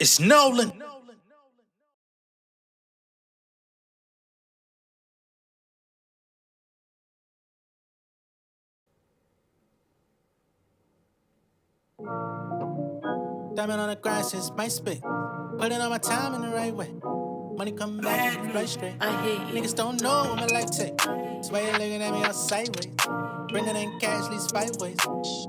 It's Nolan. Diamond on the grind since my spit. Putting all my time in the right way. Money coming back and right straight. Niggas don't know what my life take. That's why you looking at me all sideways. Bringing in cash, least 5 ways.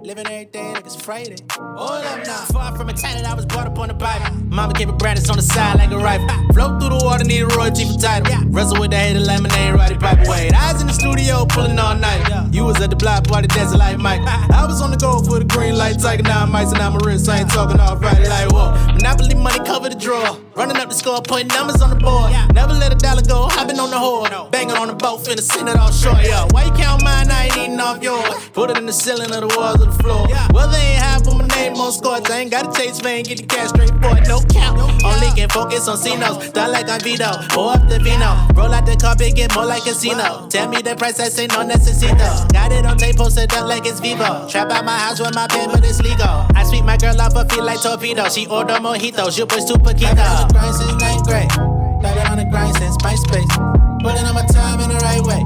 Living every day like it's Friday. Hold up now. Far from a talent, I was brought up on the Bible. Mama gave me Brandis on the side like a rifle. Float through the water, need a royalty for title. Wrestle with the hater, lemonade, roddy pipe away. I was in the studio pulling all night. You was at the block party dancing like Mike. I was on the go for the green light, taking out mics and I'm a wrist. I ain't talking all Friday like whoa. Monopoly money cover the drawer. Running up the score, putting numbers on the board. Never let a dollar go, I've been on the whore. Banging on the boat, finna send it all short. Why you count mine, I ain't eating off yours. Put it in the ceiling of the walls of the floor. Well, they ain't half of my name on scores. I ain't gotta chase man, get the cash straight for it, no count. Only can focus on C-notes, die like I'm Vito. Pour up the vino, roll out the carpet, get more like casino. Tell me the price, I say no necesito. Got it on tape, posted up like it's Vivo. Trap out my house with my pen, but it's legal. I sweep my girl off her feet like torpedo. She order mojitos, you push two paquitos. Grind since 9th grade. I've been on the grind since MySpace. Putting all my time in the right way.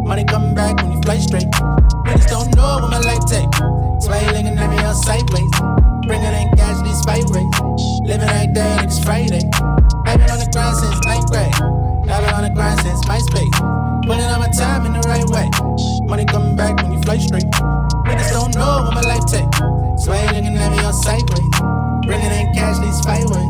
Money coming back when you fly straight. Niggas don't know what my life take. That's why you looking at me all sideways. Bringing in cash, these 5 ways. Living like that like it's Friday. I've been on the grind since 9th grade. I've been on the grind since MySpace. Putting all my time in the right way. Money coming back when you fly straight. Niggas don't know what my life take. That's why you looking at me all sideways. Bringing in cash, these 5 ways.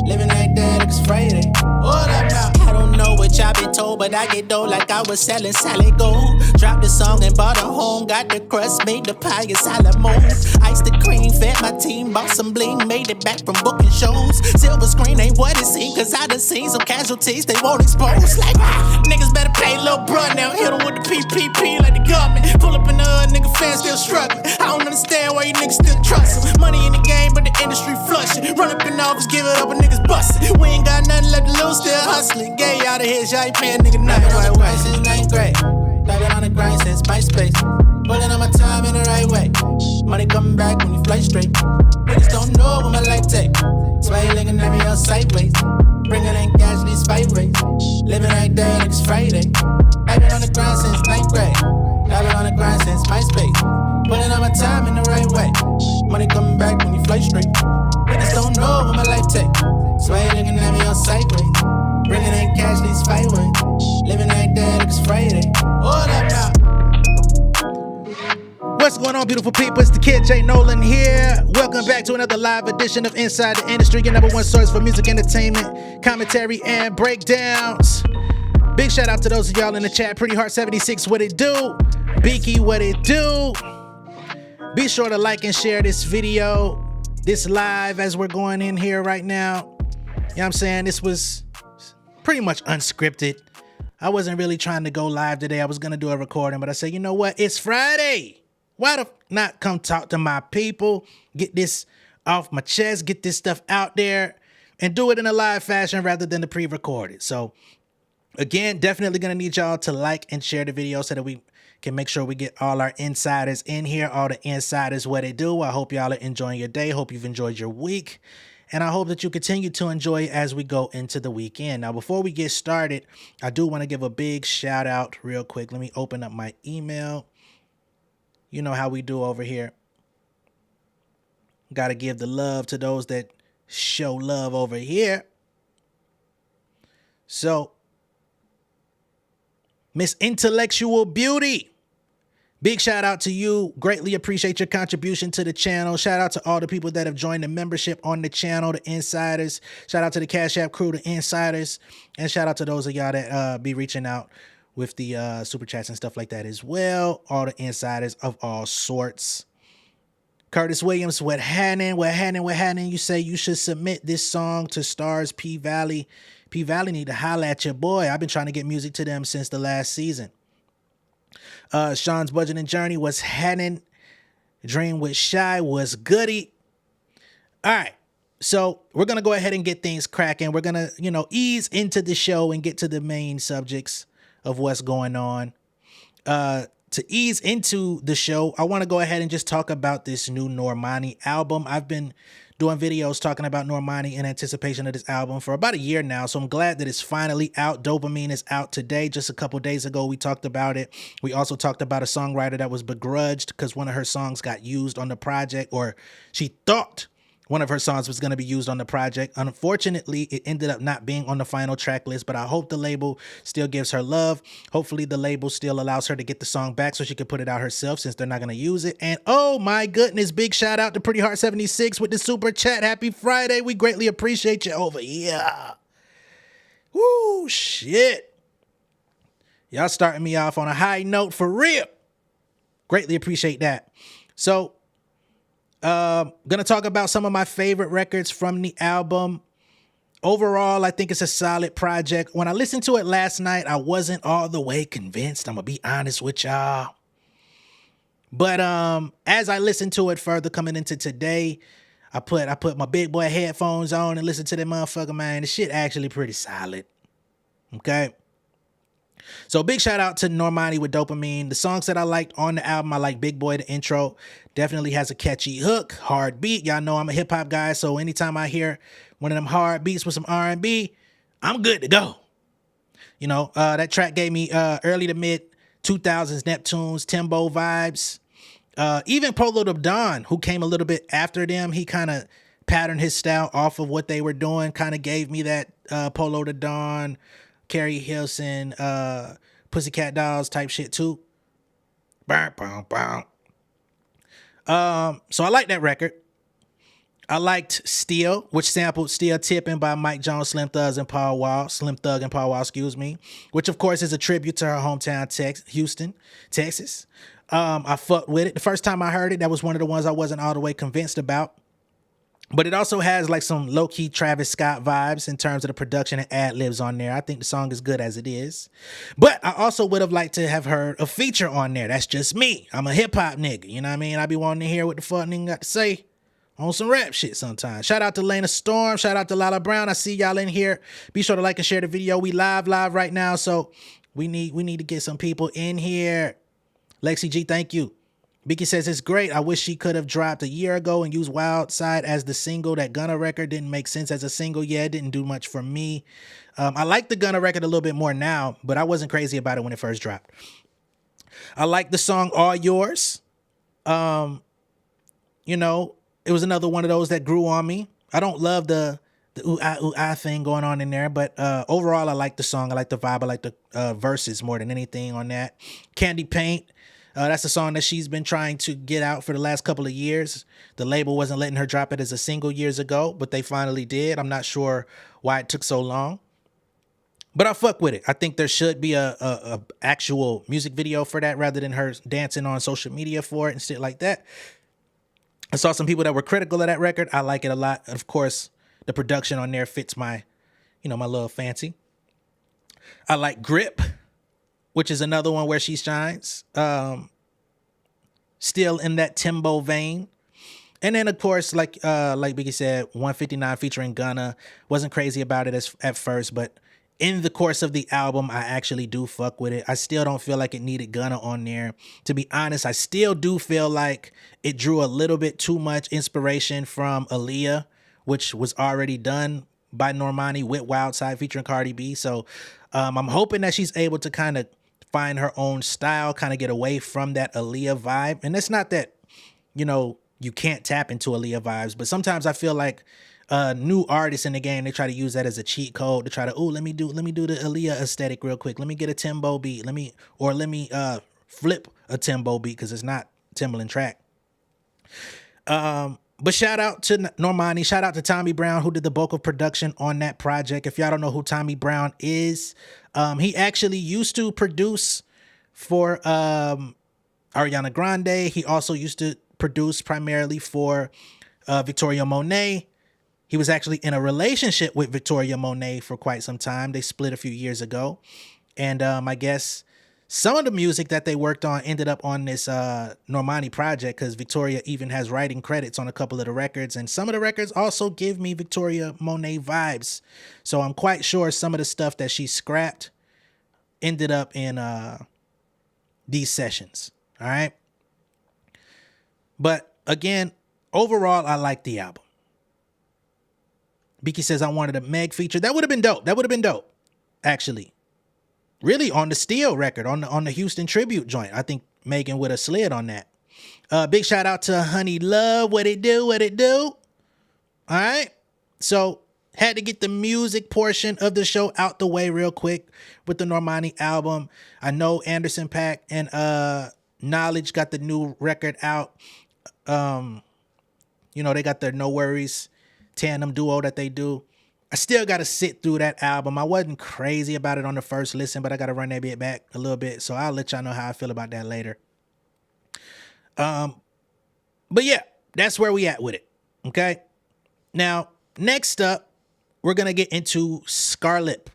Living like that like it's Friday. Hold up now. I don't know what y'all been told, but I get dough like I was selling salad gold. Dropped the song and bought a home. Got the crust, made the pie and salad mold. Iced the cream, fed my team, bought some bling, made it back from booking shows. Silver screen ain't what it seems, cause I done seen some casualties they won't expose. Like, niggas better pay lil' bruh now. Hit them with the PPP like the government. Pull up in the hood, nigga fans still struggling. I don't understand why you niggas still trust them. Money in the game, but the industry flushing. Run up in office, give it up, and niggas bustin'. We ain't got nothing left to lose, still hustling. Gay out of here, y'all ain't paying nigga nothing. I've been on the grind since 9th grade. I've been on the grind since MySpace. Putting all my time in the right way. Money coming back when you fly straight. Niggas don't know what my life take. That's why you looking at me all sideways. Bringing in cash, these 5 ways. Living like that like it's Friday. I've been on the grind since 9th grade. I've been on the grind since MySpace. Putting all my time in the right way. Money coming back when you fly straight. Niggas don't know what my life take. That's why you looking at me all sideways. Bringing in cash, these 5 ways. Living like that like it's Friday. Hold up now. What's going on, beautiful people? It's the kid J Nolan here. Welcome back to another live edition of Inside the Industry, your number one source for music entertainment, commentary, and breakdowns. Big shout out to those of y'all in the chat. Pretty Heart 76, what it do? Beaky, what it do? Be sure to like and share this video, this live as we're going in here right now. You know what I'm saying? This was pretty much unscripted. I wasn't really trying to go live today. I was going to do a recording, but I said, you know what? It's Friday. Why the not come talk to my people, get this off my chest, get this stuff out there, and do it in a live fashion rather than the pre-recorded. So, again, definitely going to need y'all to like and share the video so that we can make sure we get all our insiders in here, all the insiders, what they do. I hope y'all are enjoying your day. Hope you've enjoyed your week. And I hope that you continue to enjoy as we go into the weekend. Now, before we get started, I do want to give a big shout out real quick. Let me open up my email. You know how we do over here. Got to give the love to those that show love over here. So, Miss Intellectual Beauty, big shout out to you. Greatly appreciate your contribution to the channel. Shout out to all the people that have joined the membership on the channel, the insiders. Shout out to the Cash App crew, the insiders. And shout out to those of y'all that be reaching out with the super chats and stuff like that as well. All the insiders of all sorts. Curtis Williams, what happening? You say you should submit this song to Stars P Valley. P Valley need to holla at your boy. I've been trying to get music to them since the last season. Sean's Budget and Journey was happening. Dream with Shy was goody. All right. So we're going to go ahead and get things cracking. We're going to, ease into the show and get to the main subjects of what's going on. To ease into the show, I want to go ahead and just talk about this new Normani album. I've been doing videos talking about Normani in anticipation of this album for about a year now. So I'm glad that it's finally out. Dopamine is out today. Just a couple days ago, we talked about it. We also talked about a songwriter that was begrudged because one of her songs got used on the project, or she thought one of her songs was going to be used on the project. Unfortunately, it ended up not being on the final track list, but I hope the label still gives her love. Hopefully the label still allows her to get the song back so she can put it out herself, since they're not going to use it. And oh my goodness, big shout out to Pretty Heart 76 with the super chat. Happy Friday. We greatly appreciate you over here. Woo, shit. Y'all starting me off on a high note for real. Greatly appreciate that. So, gonna talk about some of my favorite records from the album. Overall, I think it's a solid project. When I listened to it last night, I wasn't all the way convinced. I'm gonna be honest with y'all. But as I listened to it further coming into today, I put my big boy headphones on and listened to that motherfucker, man. The shit actually pretty solid. Okay. So big shout out to Normani with Dopamine. The songs that I liked on the album, I like Big Boy, the intro. Definitely has a catchy hook, hard beat. Y'all know I'm a hip hop guy, so anytime I hear one of them hard beats with some R&B, I'm good to go. You know, that track gave me early to mid 2000s Neptunes, Timbo vibes. Even Polo the Don, who came a little bit after them, he kind of patterned his style off of what they were doing, kind of gave me that Polo the Don, Carrie Hilson, Pussycat Dolls type shit too. So I like that record. I liked Still, which sampled Still Tipping by Mike Jones, Slim Thug and Paul Wall, which of course is a tribute to her hometown, Houston, Texas. I fucked with it. The first time I heard it, that was one of the ones I wasn't all the way convinced about. But it also has like some low-key Travis Scott vibes in terms of the production and ad-libs on there. I think the song is good as it is. But I also would have liked to have heard a feature on there. That's just me. I'm a hip-hop nigga. You know what I mean? I be wanting to hear what the fuck nigga got to say on some rap shit sometimes. Shout out to Lena Storm. Shout out to Lala Brown. I see y'all in here. Be sure to like and share the video. We live right now. So we need to get some people in here. Lexi G, thank you. Vicky says, it's great. I wish she could have dropped a year ago and used Wild Side as the single. That Gunna record didn't make sense as a single. Yeah, it didn't do much for me. I like the Gunna record a little bit more now, but I wasn't crazy about it when it first dropped. I like the song All Yours. You know, it was another one of those that grew on me. I don't love the ooh ah thing going on in there, but overall I like the song. I like the vibe. I like the verses more than anything on that. Candy Paint. That's a song that she's been trying to get out for the last couple of years. The label wasn't letting her drop it as a single years ago, but they finally did. I'm not sure why it took so long, but I fuck with it. I think there should be a actual music video for that rather than her dancing on social media for it and shit like that. I saw some people that were critical of that record. I like it a lot. Of course, the production on there fits my, you know, my little fancy. I like Grip, which is another one where she shines. Still in that Timbo vein. And then, of course, like Biggie said, 159 featuring Gunna. Wasn't crazy about it at first, but in the course of the album, I actually do fuck with it. I still don't feel like it needed Gunna on there. To be honest, I still do feel like it drew a little bit too much inspiration from Aaliyah, which was already done by Normani with Wild Side featuring Cardi B. So I'm hoping that she's able to kind of find her own style, kind of get away from that Aaliyah vibe. And it's not that, you know, you can't tap into Aaliyah vibes, but sometimes I feel like new artists in the game, they try to use that as a cheat code to try to, let me do the Aaliyah aesthetic real quick. Let me get a Timbo beat. Let me flip a Timbo beat because it's not Timbaland track. But shout out to Normani. Shout out to Tommy Brown, who did the bulk of production on that project. If y'all don't know who Tommy Brown is, he actually used to produce for Ariana Grande. He also used to produce primarily for Victoria Monet. He was actually in a relationship with Victoria Monet for quite some time. They split a few years ago. And I guess some of the music that they worked on ended up on this Normani project because Victoria even has writing credits on a couple of the records. And some of the records also give me Victoria Monet vibes. So I'm quite sure some of the stuff that she scrapped ended up in these sessions. All right. But again, overall, I like the album. Beaky says, I wanted a Meg feature. That would have been dope. That would have been dope, actually. Really, on the Steel record, on the Houston tribute joint. I think Megan would have slid on that. Big shout out to Honey Love. What it do? What it do? All right. So had to get the music portion of the show out the way real quick with the Normani album. I know Anderson .Paak and Knowledge got the new record out. You know, they got their No Worries tandem duo that they do. I still got to sit through that album. I wasn't crazy about it on the first listen, but I got to run that bit back a little bit. So I'll let y'all know how I feel about that later. But yeah, that's where we at with it. Okay. Now, next up, we're going to get into Scarlett.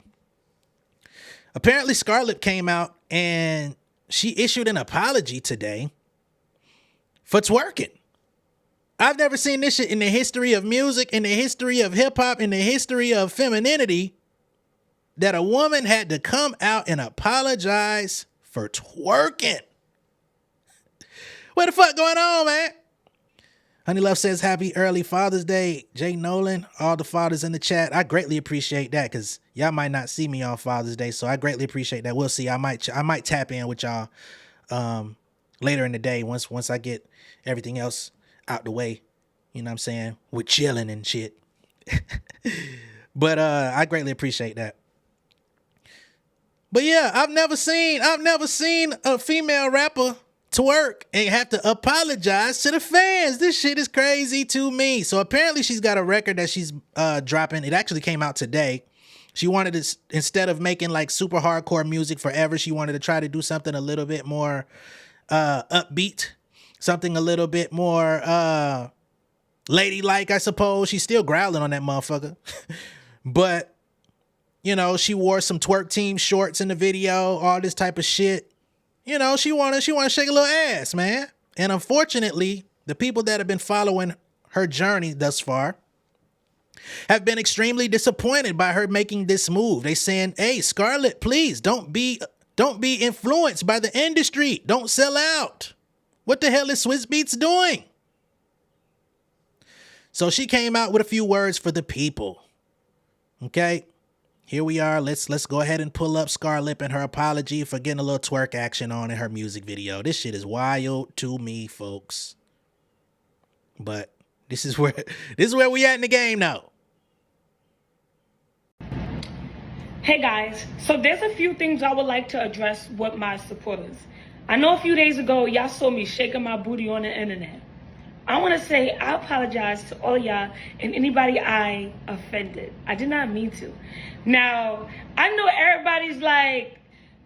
Apparently, Scarlett came out and she issued an apology today for twerking. I've never seen this shit in the history of music, in the history of hip hop, in the history of femininity, that a woman had to come out and apologize for twerking. What the fuck going on, man? Honey Love says, happy early Father's Day. J Nolan, all the fathers in the chat. I greatly appreciate that because y'all might not see me on Father's Day, so I greatly appreciate that. We'll see. I might tap in with y'all later in the day once I get everything else out the way, you know what I'm saying, with chilling and shit. But I greatly appreciate that. But yeah, I've never seen a female rapper twerk and have to apologize to the fans. This shit is crazy to me. So apparently she's got a record that she's dropping. It actually came out today. She wanted to, instead of making like super hardcore music forever, she wanted to try to do something a little bit more upbeat. Something a little bit more ladylike, I suppose. She's still growling on that motherfucker. But, you know, she wore some Twerk Team shorts in the video, all this type of shit. You know, she wanna shake a little ass, man. And unfortunately, the people that have been following her journey thus far have been extremely disappointed by her making this move. They saying, hey, Scarlett, please don't be influenced by the industry. Don't sell out. What the hell is Swizz Beatz doing? So she came out with a few words for the people. Okay, here we are. Let's go ahead and pull up Scarlett and her apology for getting a little twerk action on in her music video. This shit is wild to me, folks. But this is where we at in the game now. Hey guys, so there's a few things I would like to address with my supporters. I know a few days ago, y'all saw me shaking my booty on the internet. I want to say I apologize to all of y'all and anybody I offended. I did not mean to. Now, I know everybody's like,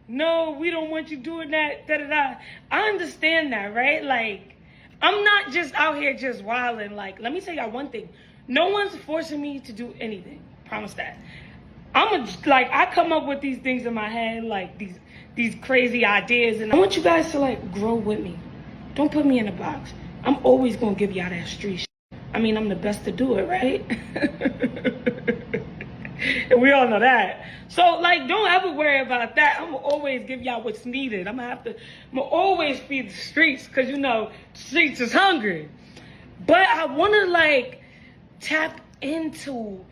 no, we don't want you doing that, da-da-da. I understand that, right? Like, I'm not just out here just wilding. Like, let me tell y'all one thing. No one's forcing me to do anything. Promise that. I come up with these things in my head, like these crazy ideas, and I want you guys to like grow with me. Don't put me in a box. I'm always gonna give y'all that street shit. I mean, I'm the best to do it, right? And we all know that. So like, don't ever worry about that. I'm gonna always give y'all what's needed. I'm gonna always feed the streets, cause you know, the streets is hungry. But I wanna like tap into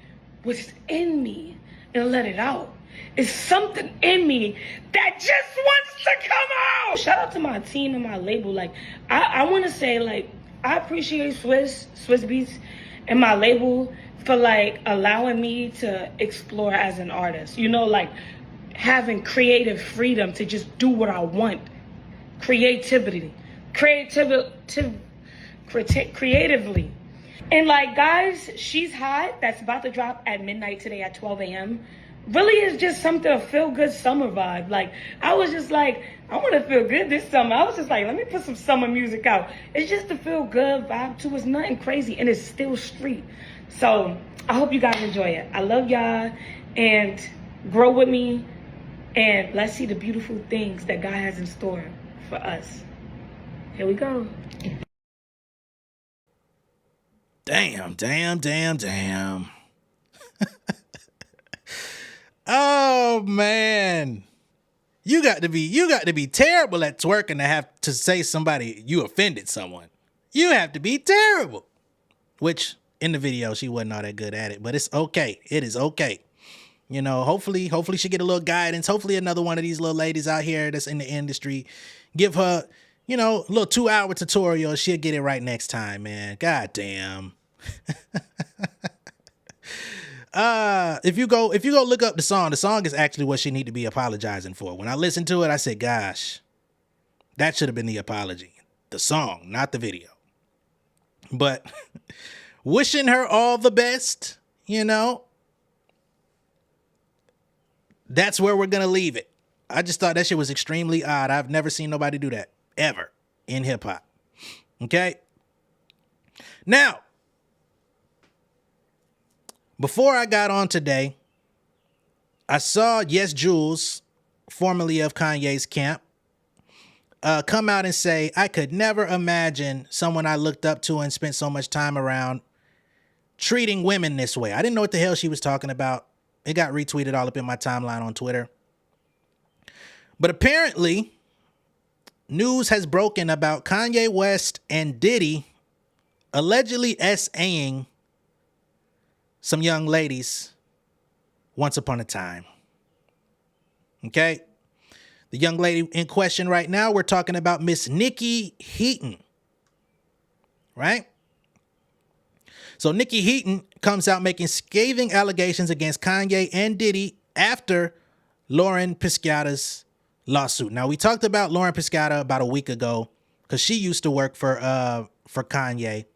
what's in me and let it out. It's something in me that just wants to come out. Shout out to my team and my label. Like, I want to say, like, I appreciate Swizz Beatz and my label for, like, allowing me to explore as an artist. You know, like, having creative freedom to just do what I want. Creatively. And, like, guys, She's Hot, that's about to drop at midnight today at 12 a.m., really is just something, a feel-good summer vibe. Like, I was just like, I want to feel good this summer. I was just like, let me put some summer music out. It's just a feel-good vibe, too. It's nothing crazy, and it's still street. So, I hope you guys enjoy it. I love y'all, and grow with me, and let's see the beautiful things that God has in store for us. Here we go. Damn. Oh man. You got to be terrible at twerking to have to say you offended someone. You have to be terrible. Which in the video, she wasn't all that good at it, but it's okay. It is okay. You know, hopefully she get a little guidance. Hopefully another one of these little ladies out here that's in the industry, give her, you know, a little 2-hour tutorial. She'll get it right next time, man. God damn. If you go look up the song is actually what she need to be apologizing for. When I listened to it, I said, gosh, that should have been the apology. The song, not the video. But wishing her all the best, you know. That's where we're going to leave it. I just thought that shit was extremely odd. I've never seen nobody do that ever in hip hop. Okay. Now, before I got on today, I saw Yes Jules, formerly of Kanye's camp, come out and say, I could never imagine someone I looked up to and spent so much time around treating women this way. I didn't know what the hell she was talking about. It got retweeted all up in my timeline on Twitter. But apparently, news has broken about Kanye West and Diddy allegedly SAing some young ladies once upon a time. Okay? The young lady in question right now, we're talking about Miss Nikki Heaton. Right? So Nikki Heaton comes out making scathing allegations against Kanye and Diddy after Lauren Piscata's lawsuit. Now, we talked about Lauren Piscata about a week ago because she used to work for Kanye.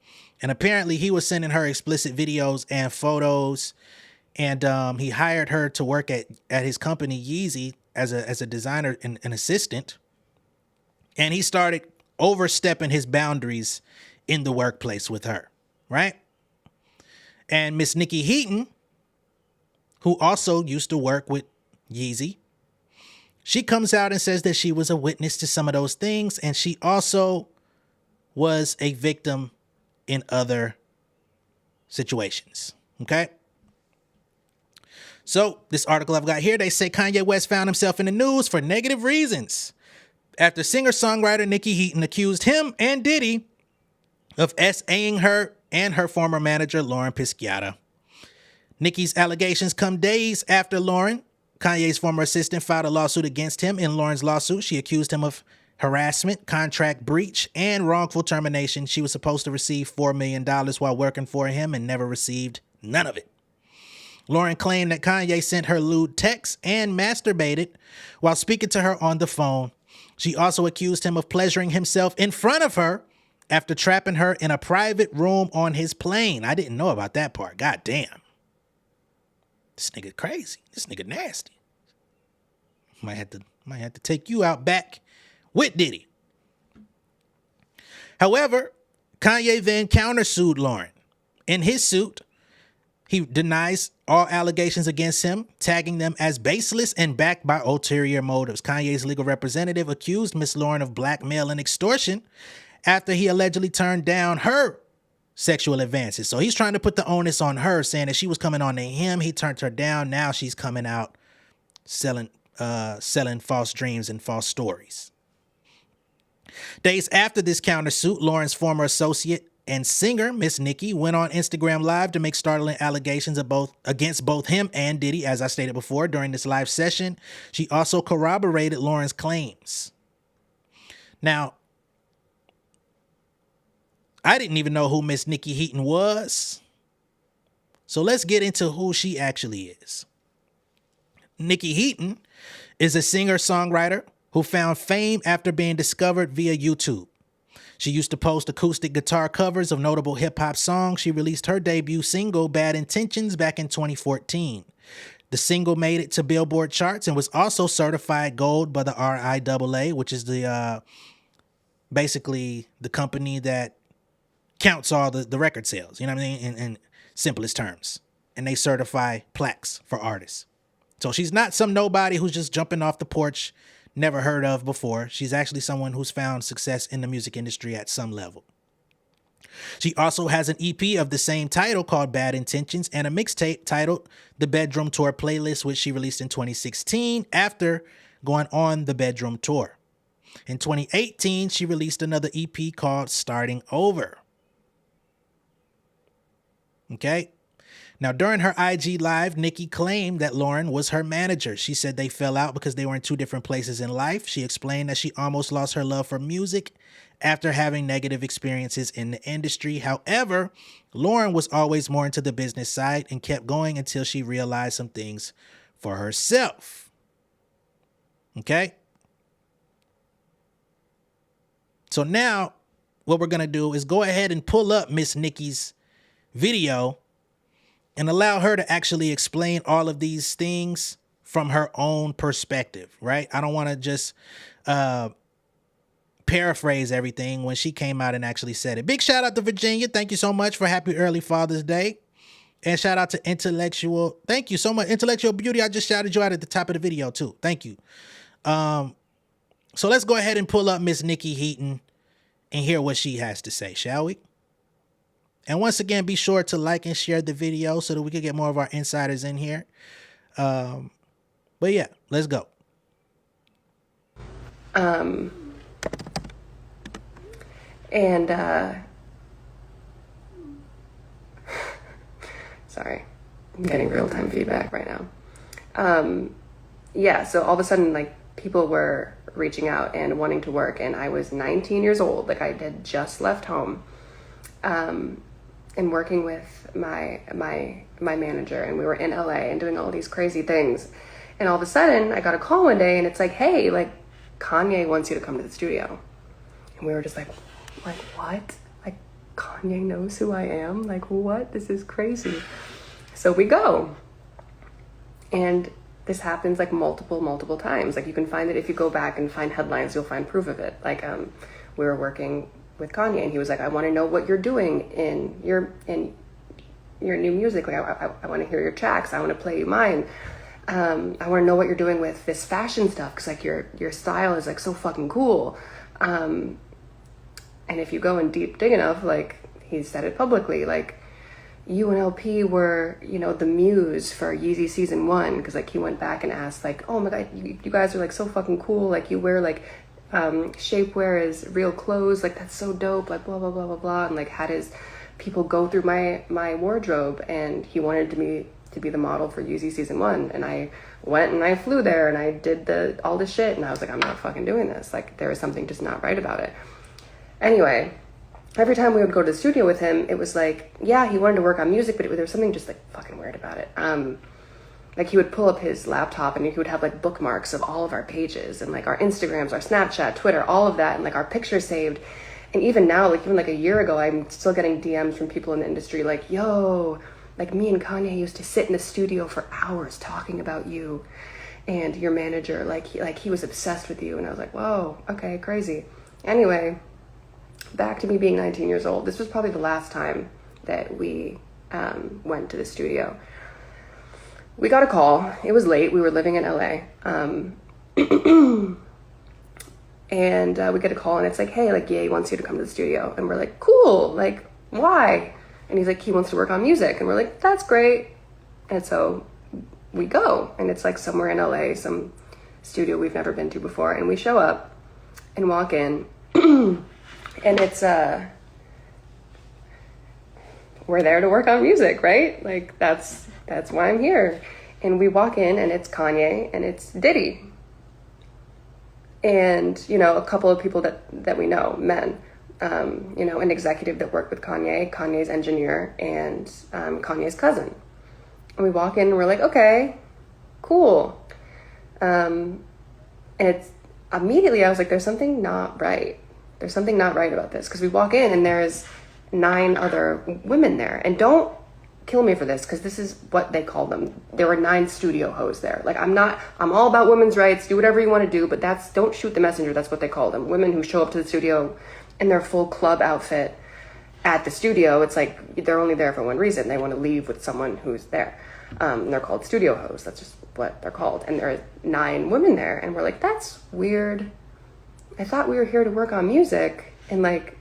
And apparently he was sending her explicit videos and photos. And he hired her to work at his company, Yeezy, as a designer and an assistant. And he started overstepping his boundaries in the workplace with her, right? And Miss Nikki Heaton, who also used to work with Yeezy, she comes out and says that she was a witness to some of those things, and she also was a victim in other situations, okay? So this article I've got here, they say Kanye West found himself in the news for negative reasons after singer-songwriter Nikki Heaton accused him and Diddy of SAing her and her former manager, Lauren Piscata. Nikki's allegations come days after Lauren, Kanye's former assistant, filed a lawsuit against him. In Lauren's lawsuit, she accused him of harassment, contract breach, and wrongful termination. She was supposed to receive $4 million while working for him and never received none of it. Lauren claimed that Kanye sent her lewd texts and masturbated while speaking to her on the phone. She also accused him of pleasuring himself in front of her after trapping her in a private room on his plane. I didn't know about that part. God damn. This nigga crazy. This nigga nasty. Might have to take you out back with Diddy. However, Kanye then countersued Lauren. In his suit, he denies all allegations against him, tagging them as baseless and backed by ulterior motives. Kanye's legal representative accused Miss Lauren of blackmail and extortion after he allegedly turned down her sexual advances. So he's trying to put the onus on her, saying that she was coming on to him. He turned her down. Now she's coming out selling false dreams and false stories. Days after this countersuit, Lauren's former associate and singer, Miss Nikki, went on Instagram Live to make startling allegations against both him and Diddy. As I stated before, during this live session, she also corroborated Lauren's claims. Now, I didn't even know who Miss Nikki Heaton was. So let's get into who she actually is. Nikki Heaton is a singer-songwriter who found fame after being discovered via YouTube. She used to post acoustic guitar covers of notable hip-hop songs. She released her debut single, Bad Intentions, back in 2014. The single made it to Billboard charts and was also certified gold by the RIAA, which is the basically the company that counts all the record sales, you know what I mean, in simplest terms. And they certify plaques for artists. So she's not some nobody who's just jumping off the porch, never heard of before. She's actually someone who's found success in the music industry at some level. She also has an EP of the same title called Bad Intentions and a mixtape titled The Bedroom Tour Playlist, which she released in 2016 after going on the Bedroom Tour. In 2018, she released another EP called Starting Over. Okay. Now, during her IG live, Nicki claimed that Lauren was her manager. She said they fell out because they were in two different places in life. She explained that she almost lost her love for music after having negative experiences in the industry. However, Lauren was always more into the business side and kept going until she realized some things for herself. Okay. So now what we're going to do is go ahead and pull up Miss Nicki's video and allow her to actually explain all of these things from her own perspective, right? I don't want to just paraphrase everything when she came out and actually said it. Big shout out to Virginia. Thank you so much for happy early Father's Day. And shout out to thank you so much. Intellectual Beauty, I just shouted you out at the top of the video too. Thank you. So let's go ahead and pull up Miss Nicki Heaton and hear what she has to say, shall we? And once again, be sure to like and share the video so that we can get more of our insiders in here. But yeah, let's go. Sorry, I'm getting real-time feedback right now. Yeah, so all of a sudden, like, people were reaching out and wanting to work, and I was 19 years old. Like, I had just left home. And working with my manager, and we were in LA and doing all these crazy things. And all of a sudden I got a call one day and it's like, hey, like, Kanye wants you to come to the studio. And we were just like, what? Like, Kanye knows who I am? Like, what? This is crazy. So we go. And this happens like multiple times. Like, you can find it if you go back and find headlines, you'll find proof of it. Like, we were working with Kanye, and he was like, I want to know what you're doing in your new music. Like, I want to hear your tracks. I want to play you mine. I want to know what you're doing with this fashion stuff, because like your style is like so fucking cool. And if you go in deep dig enough, like, he said it publicly, like, you and LP were, you know, the muse for Yeezy season 1, because like he went back and asked, like, oh my god, you guys are like so fucking cool. Like, you wear like shapewear is real clothes, like, that's so dope, like, blah blah blah blah blah. And like, had his people go through my wardrobe, and he wanted me to be the model for Yeezy season 1. And I went and I flew there and I did all this shit, and I was like, I'm not fucking doing this. Like, there was something just not right about it. Anyway, every time we would go to the studio with him, it was like, yeah, he wanted to work on music, but there was something just like fucking weird about it. Like, he would pull up his laptop and he would have like bookmarks of all of our pages and like our Instagrams, our Snapchat, Twitter, all of that, and like our pictures saved. And even now, like, even like a year ago, I'm still getting DMs from people in the industry like, yo, like, me and Kanye used to sit in the studio for hours talking about you and your manager. Like he was obsessed with you. And I was like, whoa, okay, crazy. Anyway, back to me being 19 years old. This was probably the last time that we went to the studio. We got a call. It was late. We were living in LA. And we get a call, and it's like, hey, like, Ye wants you to come to the studio. And we're like, cool. Like, why? And he's like, he wants to work on music. And we're like, that's great. And so we go. And it's like somewhere in LA, some studio we've never been to before. And we show up and walk in. And it's, we're there to work on music, right? Like, that's why I'm here. And we walk in, and it's Kanye and it's Diddy. And, you know, a couple of people that we know, men, you know, an executive that worked with Kanye, Kanye's engineer, and Kanye's cousin. And we walk in and we're like, okay, cool. And it's immediately, I was like, there's something not right. There's something not right about this. Because we walk in and there's 9 other women there. And don't kill me for this, because this is what they call them. There were 9 studio hoes there. Like, I'm all about women's rights, do whatever you want to do, but don't shoot the messenger. That's what they call them. Women who show up to the studio in their full club outfit at the studio. It's like, they're only there for one reason. They want to leave with someone who's there. And they're called studio hoes. That's just what they're called. And there are 9 women there. And we're like, that's weird. I thought we were here to work on music. And like,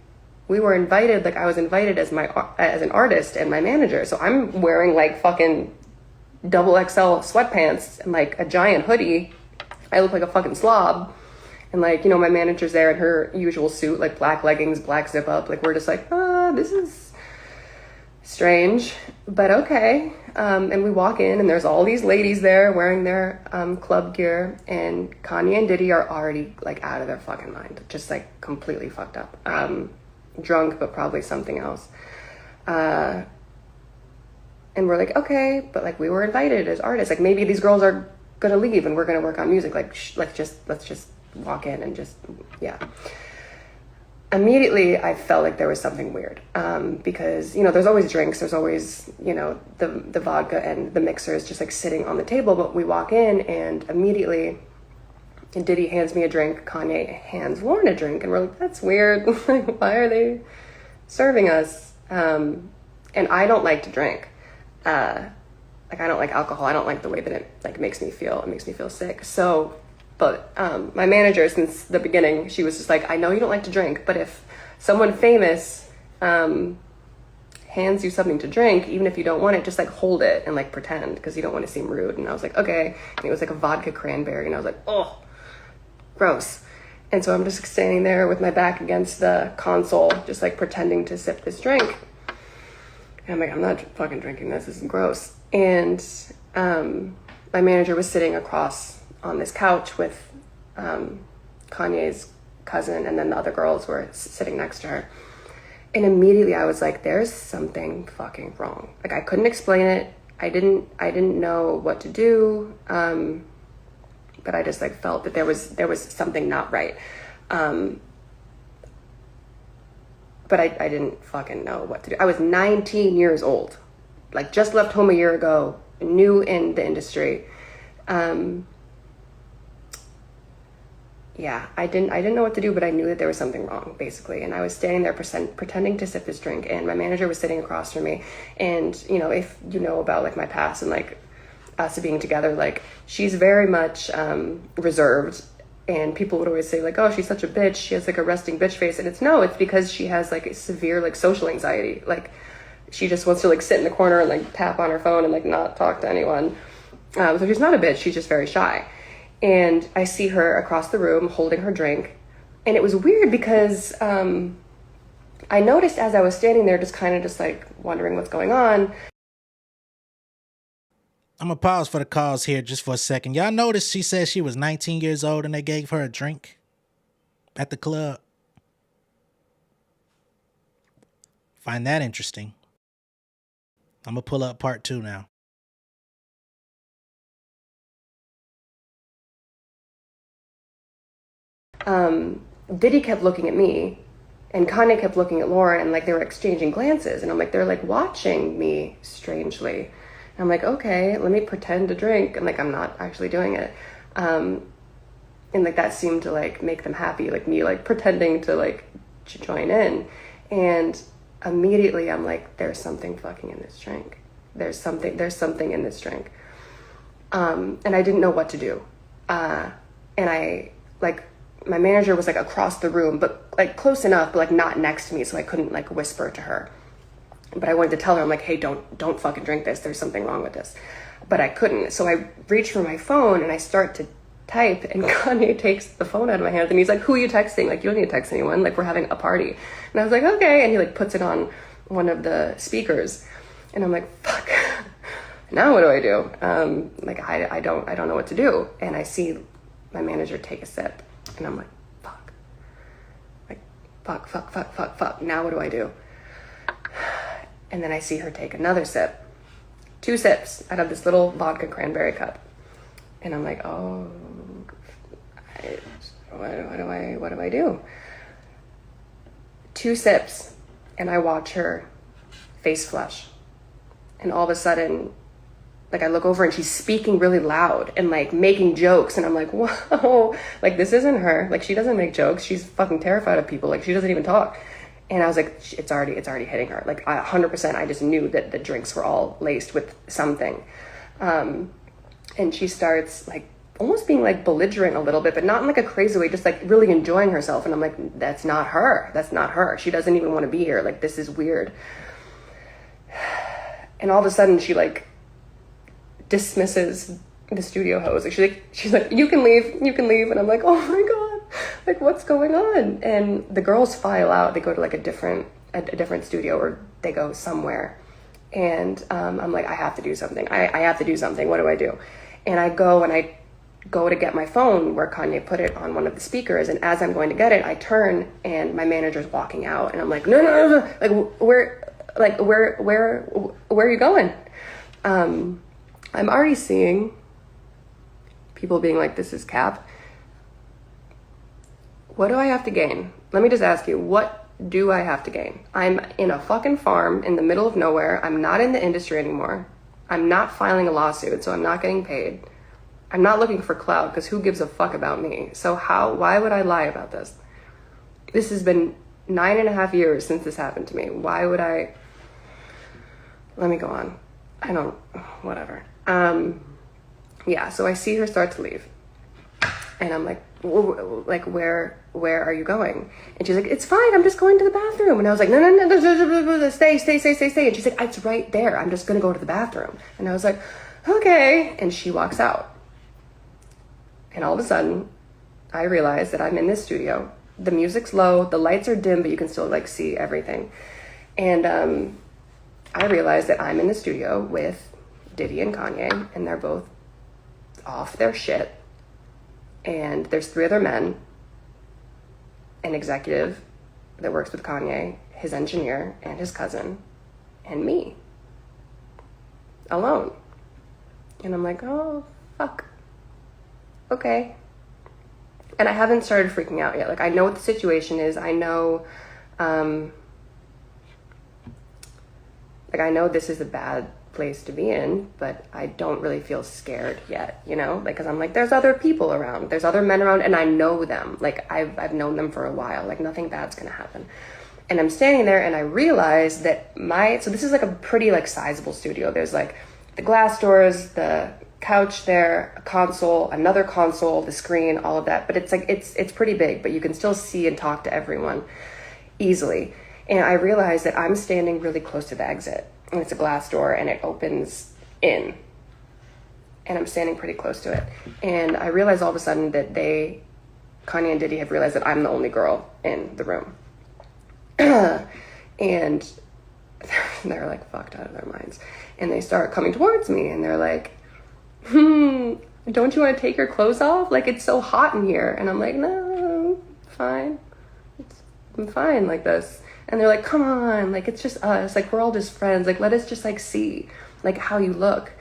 we were invited, like, I was invited as an artist and my manager. So I'm wearing like fucking XXL sweatpants and like a giant hoodie. I look like a fucking slob. And like, you know, my manager's there in her usual suit, like black leggings, black zip up. Like, we're just like, this is strange, but okay. And we walk in, and there's all these ladies there wearing their club gear, and Kanye and Diddy are already like out of their fucking mind, just like completely fucked up, drunk, but probably something else. And we're like, okay, but like we were invited as artists, like maybe these girls are gonna leave and we're gonna work on music, like let's just walk in and just, yeah. Immediately I felt like there was something weird, because, you know, there's always drinks, there's always, you know, the vodka and the mixers just like sitting on the table, but we walk in and immediately Diddy hands me a drink, Kanye hands Lauren a drink, and we're like, that's weird. Like, why are they serving us? And I don't like to drink. Like, I don't like alcohol. I don't like the way that it like makes me feel. It makes me feel sick. So, but my manager, since the beginning, she was just like, I know you don't like to drink, but if someone famous hands you something to drink, even if you don't want it, just like hold it and like pretend, because you don't want to seem rude. And I was like, okay. And it was like a vodka cranberry, and I was like, oh, gross. And so I'm just standing there with my back against the console, just like pretending to sip this drink. And I'm like, I'm not fucking drinking this. This is gross. And my manager was sitting across on this couch with Kanye's cousin, and then the other girls were sitting next to her. And immediately I was like, there's something fucking wrong. Like, I couldn't explain it. I didn't know what to do. But I just like felt that there was something not right. But I didn't fucking know what to do. I was 19 years old, like just left home a year ago, new in the industry. Yeah, I didn't know what to do, but I knew that there was something wrong, basically. And I was standing there pretending to sip this drink, and my manager was sitting across from me. And, you know, if you know about like my past and like us being together, like she's very much reserved. And people would always say like, oh, she's such a bitch. She has like a resting bitch face. And it's because she has like a severe like social anxiety. Like she just wants to like sit in the corner and like tap on her phone and like not talk to anyone. So she's not a bitch. She's just very shy. And I see her across the room holding her drink. And it was weird because I noticed as I was standing there just kind of just like wondering what's going on. I'm going to pause for the calls here just for a second. Y'all noticed she said she was 19 years old and they gave her a drink at the club? Find that interesting. I'm going to pull up part 2 now. Diddy kept looking at me and Kanye kept looking at Lauren, and like they were exchanging glances, and I'm like, they're like watching me strangely. And I'm like, okay, let me pretend to drink, and like I'm not actually doing it. And like that seemed to like make them happy, like me like pretending to like join in. And immediately I'm like, there's something fucking in this drink. There's something in this drink. And I didn't know what to do. And I like, my manager was like across the room, but like close enough, but like not next to me, so I couldn't like whisper to her. But I wanted to tell her, I'm like, hey, don't fucking drink this. There's something wrong with this. But I couldn't. So I reach for my phone and I start to type, and Kanye takes the phone out of my hand and he's like, who are you texting? Like, you don't need to text anyone. Like, we're having a party. And I was like, okay. And he like puts it on one of the speakers. And I'm like, fuck, now what do I do? Like, I don't know what to do. And I see my manager take a sip. And I'm like, fuck. Like, fuck. Now what do I do? And then I see her take another sip. 2 sips out of this little vodka cranberry cup. And I'm like, oh, what do I do? 2 sips, and I watch her face flush. And all of a sudden, like I look over and she's speaking really loud and like making jokes. And I'm like, whoa, like this isn't her. Like she doesn't make jokes. She's fucking terrified of people. Like she doesn't even talk. And I was like, it's already hitting her. Like 100%, I just knew that the drinks were all laced with something. And she starts like almost being like belligerent a little bit, but not in like a crazy way, just like really enjoying herself. And I'm like, that's not her. That's not her. She doesn't even want to be here. Like, this is weird. And all of a sudden she like dismisses the studio host. Like, she's like, you can leave. And I'm like, oh my God, like what's going on? And the girls file out. They go to like a different studio, or they go somewhere. And I'm like, I have to do something. I have to do something. What do I do? And I go to get my phone where Kanye put it on one of the speakers. And as I'm going to get it, I turn and my manager's walking out. And I'm like, no. Like, where are you going? I'm already seeing people being like, this is cap. What do I have to gain? Let me just ask you, what do I have to gain? I'm in a fucking farm in the middle of nowhere. I'm not in the industry anymore. I'm not filing a lawsuit, so I'm not getting paid. I'm not looking for clout, because who gives a fuck about me? So why would I lie about this? This has been 9.5 years since this happened to me. Why would I? Let me go on. Whatever. Yeah, so I see her start to leave. And I'm like, where are you going? And she's like, it's fine, I'm just going to the bathroom. And I was like, no, stay. And she's like, it's right there, I'm just gonna go to the bathroom. And I was like, okay. And she walks out. And all of a sudden, I realize that I'm in this studio. The music's low, the lights are dim, but you can still like see everything. And I realize that I'm in the studio with Diddy and Kanye, and they're both off their shit. And there's 3 other men, an executive that works with Kanye, his engineer, and his cousin, and me, alone. And I'm like, oh, fuck. Okay. And I haven't started freaking out yet. Like, I know what the situation is. I know, I know this is a bad place to be in, but I don't really feel scared yet, you know, like, because I'm like, there's other people around, there's other men around, and I know them, like I've known them for a while, like nothing bad's gonna happen. And I'm standing there and I realize that so this is like a pretty like sizable studio. There's like the glass doors, the couch there, a console, another console, the screen, all of that, but it's like it's pretty big, but you can still see and talk to everyone easily. And I realize that I'm standing really close to the exit. And it's a glass door and it opens in. And I'm standing pretty close to it. And I realize all of a sudden that Kanye and Diddy have realized that I'm the only girl in the room. And they're like fucked out of their minds. And they start coming towards me and they're like, don't you want to take your clothes off? Like, it's so hot in here. And I'm like, no, fine. I'm fine like this. And they're like, come on, like, it's just us. Like, we're all just friends. Like, let us just, like, see, like, how you look.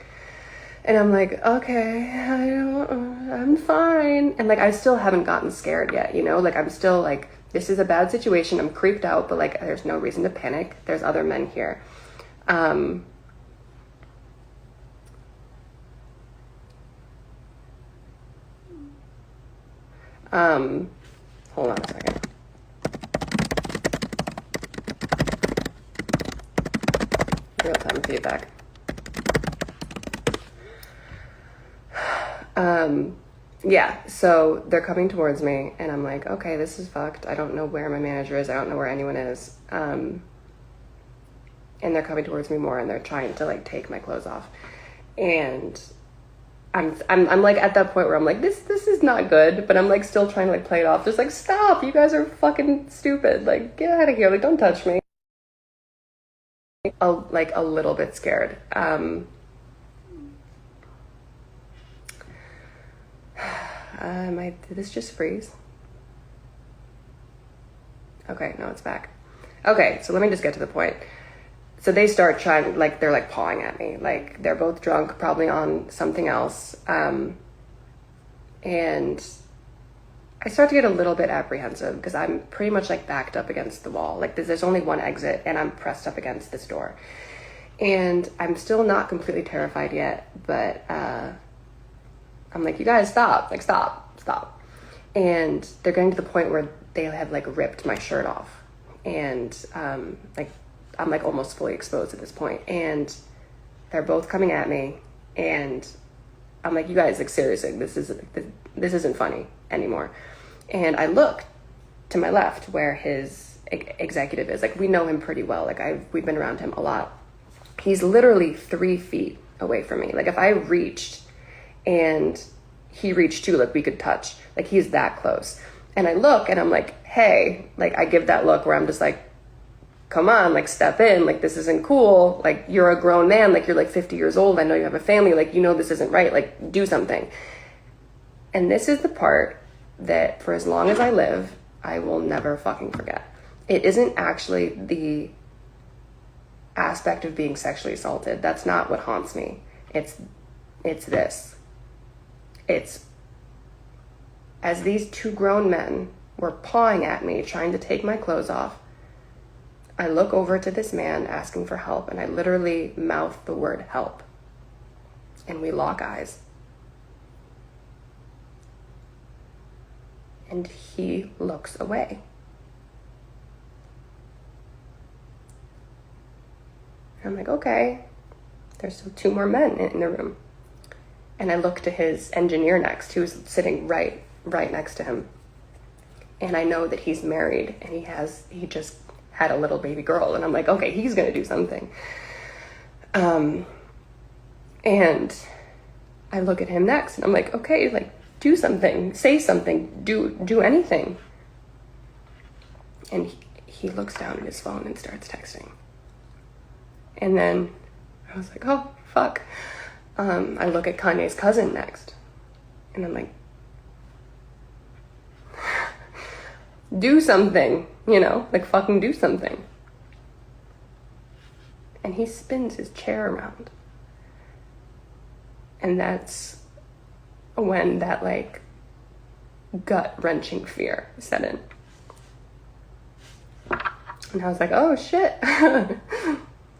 And I'm like, okay, I'm fine. And, like, I still haven't gotten scared yet, you know? Like, I'm still, like, this is a bad situation. I'm creeped out, but, like, there's no reason to panic. There's other men here. Hold on a second. Real-time feedback. Yeah, so they're coming towards me and I'm like, okay, this is fucked. I don't know where my manager is. I don't know where anyone is. And they're coming towards me more and they're trying to like take my clothes off. And I'm like at that point where I'm like, this is not good, but I'm like still trying to like play it off. Just like, stop, you guys are fucking stupid. Like, get out of here. Like, don't touch me. Like a little bit scared. Did this just freeze? Okay, no, it's back. Okay, so let me just get to the point. So they start trying, like, they're like pawing at me. Like, they're both drunk, probably on something else. And I start to get a little bit apprehensive because I'm pretty much like backed up against the wall. Like, there's only one exit and I'm pressed up against this door. And I'm still not completely terrified yet, but I'm like, you guys stop, like, stop. And they're getting to the point where they have like ripped my shirt off. And like, I'm like almost fully exposed at this point. And they're both coming at me. And I'm like, you guys, like, seriously, this isn't funny anymore. And I look to my left where his executive is. Like, we know him pretty well. Like, we've been around him a lot. He's literally 3 feet away from me. Like, if I reached and he reached too, like, we could touch. Like, he's that close. And I look and I'm like, hey, like, I give that look where I'm just like, come on, like, step in, like, this isn't cool, like, you're a grown man, like, you're like 50 years old, I know you have a family, like, you know this isn't right, like, do something. And this is the part that for as long as I live, I will never fucking forget. It isn't actually the aspect of being sexually assaulted. That's not what haunts me. It's this. It's as these two grown men were pawing at me, trying to take my clothes off, I look over to this man asking for help, and I literally mouth the word help. And we lock eyes. And he looks away. I'm like, okay, there's still two more men in the room. And I look to his engineer next, who's sitting right next to him. And I know that he's married, and he just had a little baby girl. And I'm like, okay, he's gonna do something. And I look at him next, and I'm like, okay, like, do something, say something, do anything. And he looks down at his phone and starts texting. And then I was like, oh, fuck. I look at Kanye's cousin next. And I'm like, do something, you know, like, fucking do something. And he spins his chair around. And that's when that, like, gut-wrenching fear set in. And I was like, oh, shit.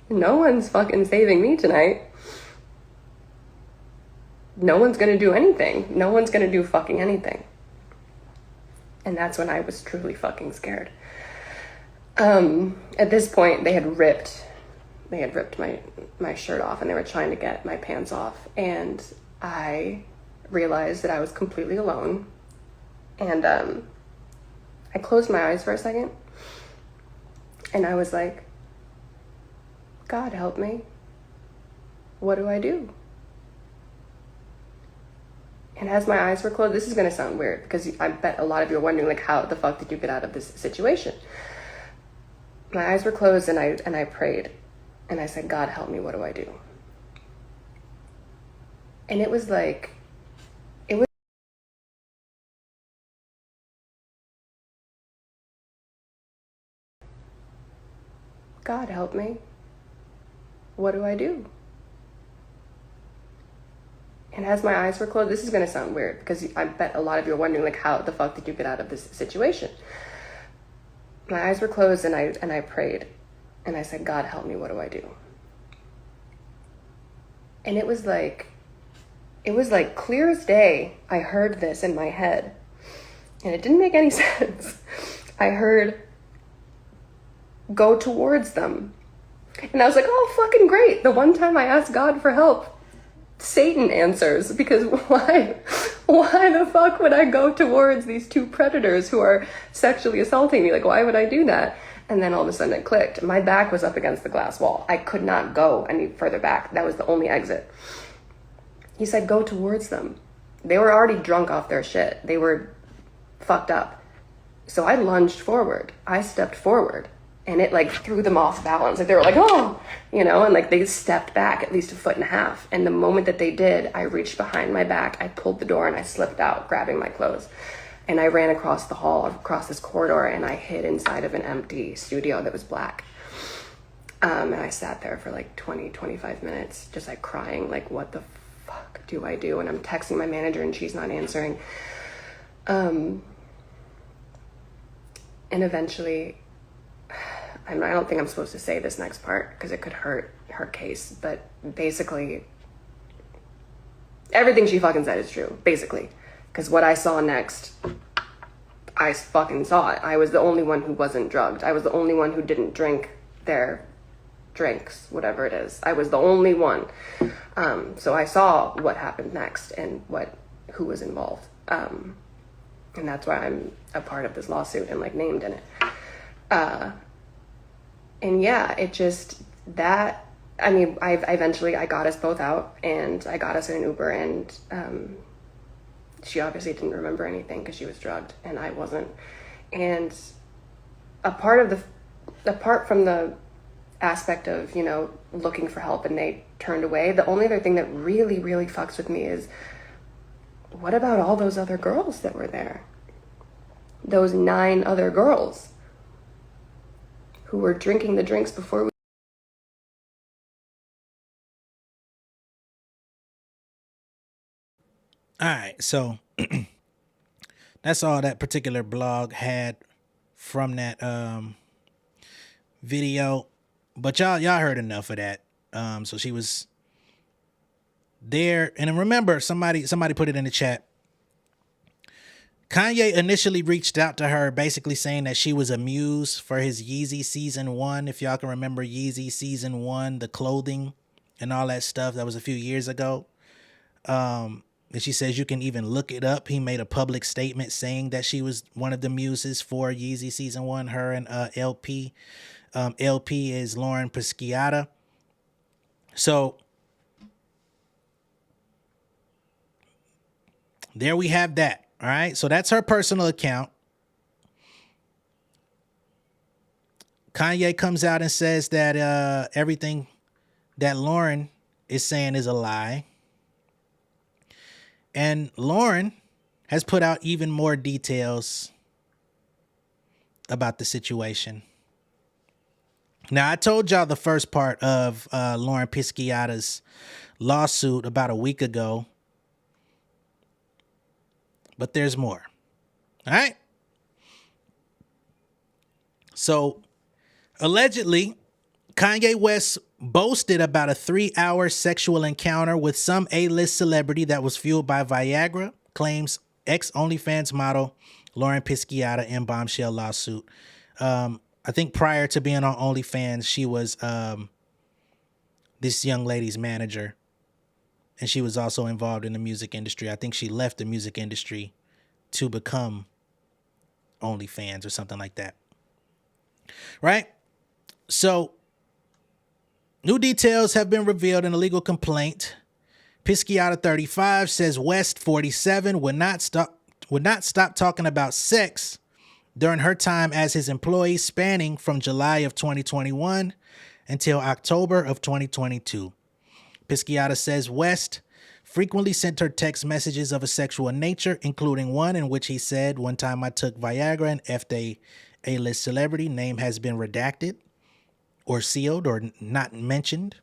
No one's fucking saving me tonight. No one's gonna do anything. No one's gonna do fucking anything. And that's when I was truly fucking scared. At this point, they had ripped my shirt off, and they were trying to get my pants off. And I realized that I was completely alone. And I closed my eyes for a second. And I was like, God help me. What do I do? And as my eyes were closed, this is going to sound weird, because I bet a lot of you are wondering, like, how the fuck did you get out of this situation? My eyes were closed, and I prayed. And I said, God help me, what do I do? And it was like, God help me. What do I do? And as my eyes were closed, this is going to sound weird, because I bet a lot of you are wondering, like, how the fuck did you get out of this situation? My eyes were closed, and I prayed. And I said, God help me, what do I do? And it was like clear as day, I heard this in my head. And it didn't make any sense. I heard, go towards them. And I was like, oh, fucking great. The one time I asked God for help, Satan answers, because why the fuck would I go towards these two predators who are sexually assaulting me? Like, why would I do that? And then all of a sudden it clicked. My back was up against the glass wall. I could not go any further back. That was the only exit. He said, go towards them. They were already drunk off their shit. They were fucked up. So I lunged forward. I stepped forward. And it, like, threw them off balance. Like, they were like, oh, you know, and, like, they stepped back at least 1.5 feet. And the moment that they did, I reached behind my back, I pulled the door, and I slipped out, grabbing my clothes. And I ran across the hall, across this corridor, and I hid inside of an empty studio that was black. And I sat there for, like, 25 minutes, just, like, crying, like, what the fuck do I do? And I'm texting my manager, and she's not answering. And eventually, I don't think I'm supposed to say this next part because it could hurt her case, but basically everything she fucking said is true, basically, because what I saw next, I fucking saw it. I was the only one who wasn't drugged. I was the only one who didn't drink their drinks, whatever it is. I was the only one. So I saw what happened next and who was involved. And that's why I'm a part of this lawsuit and, like, named in it. And yeah, it just, that, I mean, I got us both out, and I got us in an Uber, and she obviously didn't remember anything because she was drugged and I wasn't. And a part of the apart from the aspect of, you know, looking for help and they turned away, the only other thing that really, really fucks with me is, what about all those other girls that were there? Those 9 other girls who were drinking the drinks before we... All right, so that's all that particular blog had from that video. But y'all heard enough of that. So she was there, and then remember, somebody put it in the chat. Kanye initially reached out to her, basically saying that she was a muse for his Yeezy Season 1. If y'all can remember Yeezy Season 1, the clothing and all that stuff, that was a few years ago. And she says you can even look it up. He made a public statement saying that she was one of the muses for Yeezy Season 1, her and LP. LP is Lauren Pisciata. So there we have that. All right. So that's her personal account. Kanye comes out and says that everything that Lauren is saying is a lie. And Lauren has put out even more details about the situation. Now, I told y'all the first part of Lauren Pisciata's lawsuit about a week ago, but there's more. All right. So, allegedly, Kanye West boasted about a 3-hour sexual encounter with some A-list celebrity that was fueled by Viagra, claims ex-OnlyFans model Lauren Pisciata in bombshell lawsuit. I think prior to being on OnlyFans, she was this young lady's manager, and she was also involved in the music industry. I think she left the music industry to become OnlyFans or something like that. Right? So, new details have been revealed in a legal complaint. Pisciata, 35, says West, 47, would not stop talking about sex during her time as his employee, spanning from July of 2021 until October of 2022. Pisciata says West frequently sent her text messages of a sexual nature, including one in which he said, "One time I took Viagra and effed a A-list celebrity. Name has been redacted or sealed or not mentioned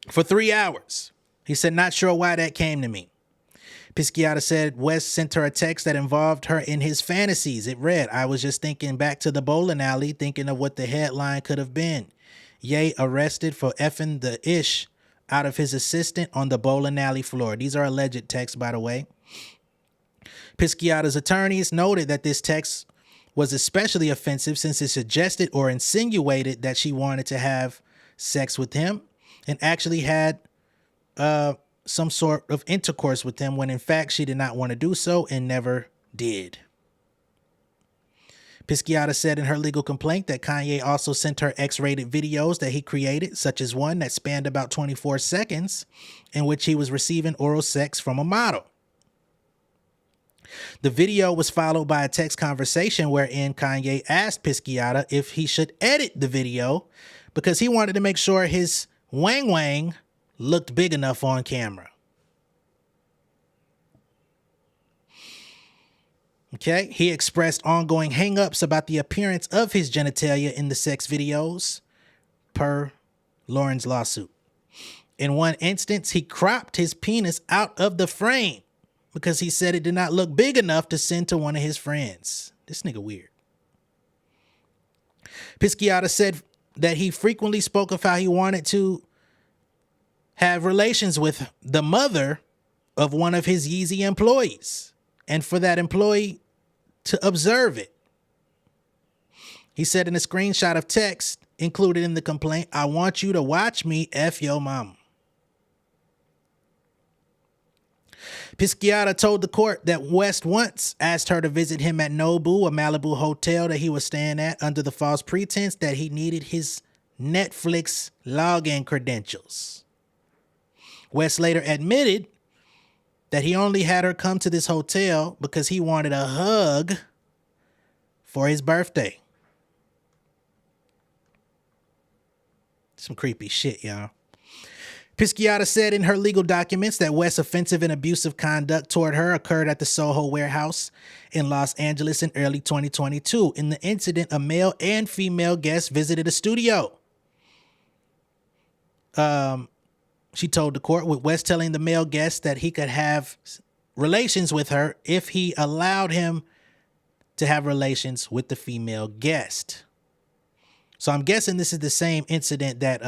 for 3 hours." He said, "Not sure why that came to me." Pisciata said West sent her a text that involved her in his fantasies. It read, "I was just thinking back to the bowling alley, thinking of what the headline could have been. Ye arrested for effing the ish out of his assistant on the bowling alley floor." These are alleged texts, by the way. Pisciata's attorneys noted that this text was especially offensive since it suggested or insinuated that she wanted to have sex with him and actually had some sort of intercourse with him, when in fact she did not want to do so and never did. Pisciata said in her legal complaint that Kanye also sent her X-rated videos that he created, such as one that spanned about 24 seconds in which he was receiving oral sex from a model. The video was followed by a text conversation wherein Kanye asked Pisciata if he should edit the video because he wanted to make sure his wang wang looked big enough on camera. Okay, he expressed ongoing hang-ups about the appearance of his genitalia in the sex videos, per Lauren's lawsuit. In one instance, he cropped his penis out of the frame because he said it did not look big enough to send to one of his friends. This nigga weird. Pisciata said that he frequently spoke of how he wanted to have relations with the mother of one of his Yeezy employees and for that employee to observe it. He said in a screenshot of text included in the complaint, "I want you to watch me F your mama." Pisciata told the court that West once asked her to visit him at Nobu, a Malibu hotel that he was staying at, under the false pretense that he needed his Netflix login credentials. West later admitted that he only had her come to this hotel because he wanted a hug for his birthday. Some creepy shit, y'all. Pisciata said in her legal documents that West's offensive and abusive conduct toward her occurred at the Soho warehouse in Los Angeles in early 2022. In the incident, a male and female guest visited a studio. She told the court, with West telling the male guest that he could have relations with her if he allowed him to have relations with the female guest. So I'm guessing this is the same incident that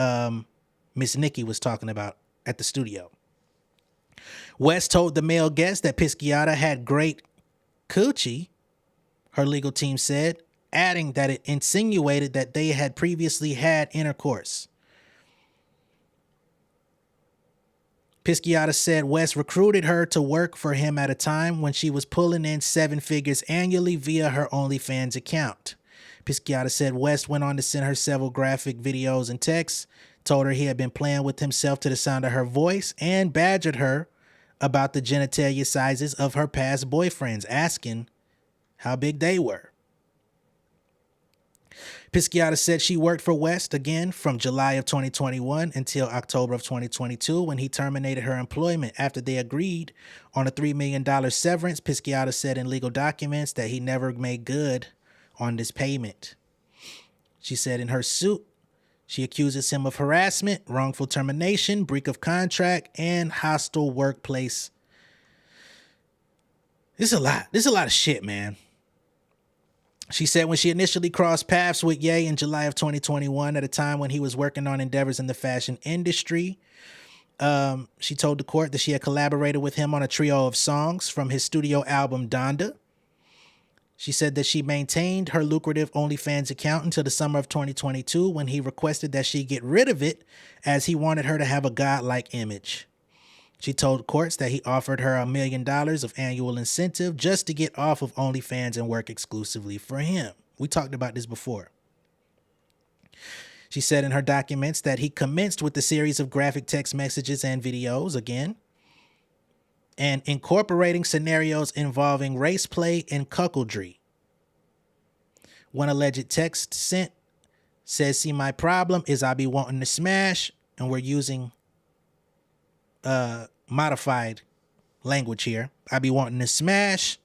Miss Nikki was talking about at the studio. West told the male guest that Pisciata had great coochie, her legal team said, adding that it insinuated that they had previously had intercourse. Pisciata said West recruited her to work for him at a time when she was pulling in 7 figures annually via her OnlyFans account. Pisciata said West went on to send her several graphic videos and texts, told her he had been playing with himself to the sound of her voice, and badgered her about the genitalia sizes of her past boyfriends, asking how big they were. Pisciata said she worked for West again from July of 2021 until October of 2022 when he terminated her employment after they agreed on a $3 million severance. Pisciata said in legal documents that he never made good on this payment. She said in her suit, she accuses him of harassment, wrongful termination, breach of contract, and hostile workplace. This is a lot. This is a lot of shit, man. She said when she initially crossed paths with Ye in July of 2021, at a time when he was working on endeavors in the fashion industry, she told the court that she had collaborated with him on a trio of songs from his studio album Donda. She said that she maintained her lucrative OnlyFans account until the summer of 2022 when he requested that she get rid of it as he wanted her to have a godlike image. She told courts that he offered her $1 million of annual incentive just to get off of OnlyFans and work exclusively for him. We talked about this before. She said in her documents that he commenced with the series of graphic text messages and videos again, and incorporating scenarios involving race play and cuckoldry. One alleged text sent says, "See, my problem is I be wanting to smash," and we're using modified language here. "I be wanting to smash,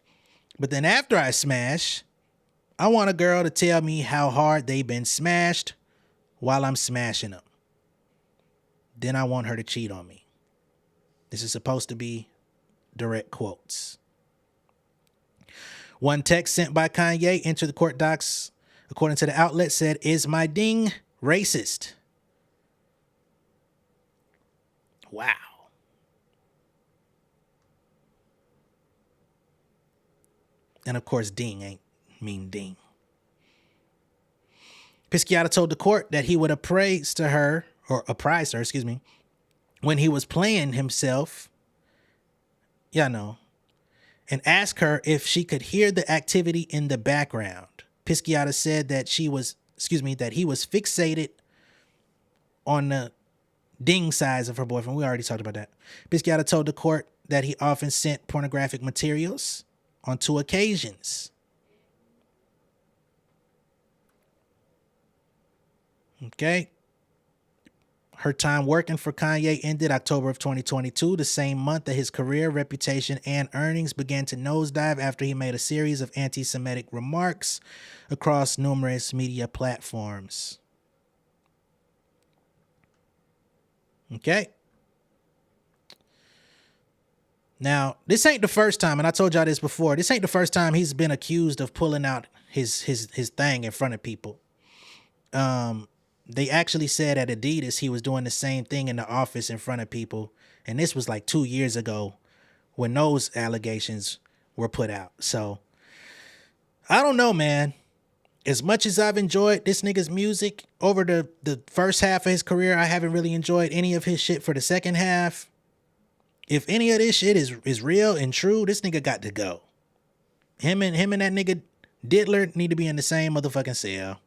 but then after I smash, I want a girl to tell me how hard they been smashed while I'm smashing them. Then I want her to cheat on me." This is supposed to be direct quotes. One text sent by Kanye into the court docs, according to the outlet, said, "Is my ding racist?" Wow. And of course, ding ain't mean ding. Pisciata told the court that he would apprise her, when he was playing himself, and ask her if she could hear the activity in the background. Pisciata said that he was fixated on the ding size of her boyfriend. We already talked about that. Pisciata told the court that he often sent pornographic materials on 2 occasions. Okay. Her time working for Kanye ended October of 2022, the same month that his career, reputation, and earnings began to nosedive after he made a series of anti-Semitic remarks across numerous media platforms. Okay. Now, this ain't the first time, and I told y'all this before, this ain't the first time he's been accused of pulling out his thing in front of people. They actually said at Adidas he was doing the same thing in the office in front of people. And this was like 2 years ago when those allegations were put out. So, I don't know, man. As much as I've enjoyed this nigga's music over the first half of his career, I haven't really enjoyed any of his shit for the second half. If any of this shit is real and true, this nigga got to go. Him and that nigga Diddler need to be in the same motherfucking cell.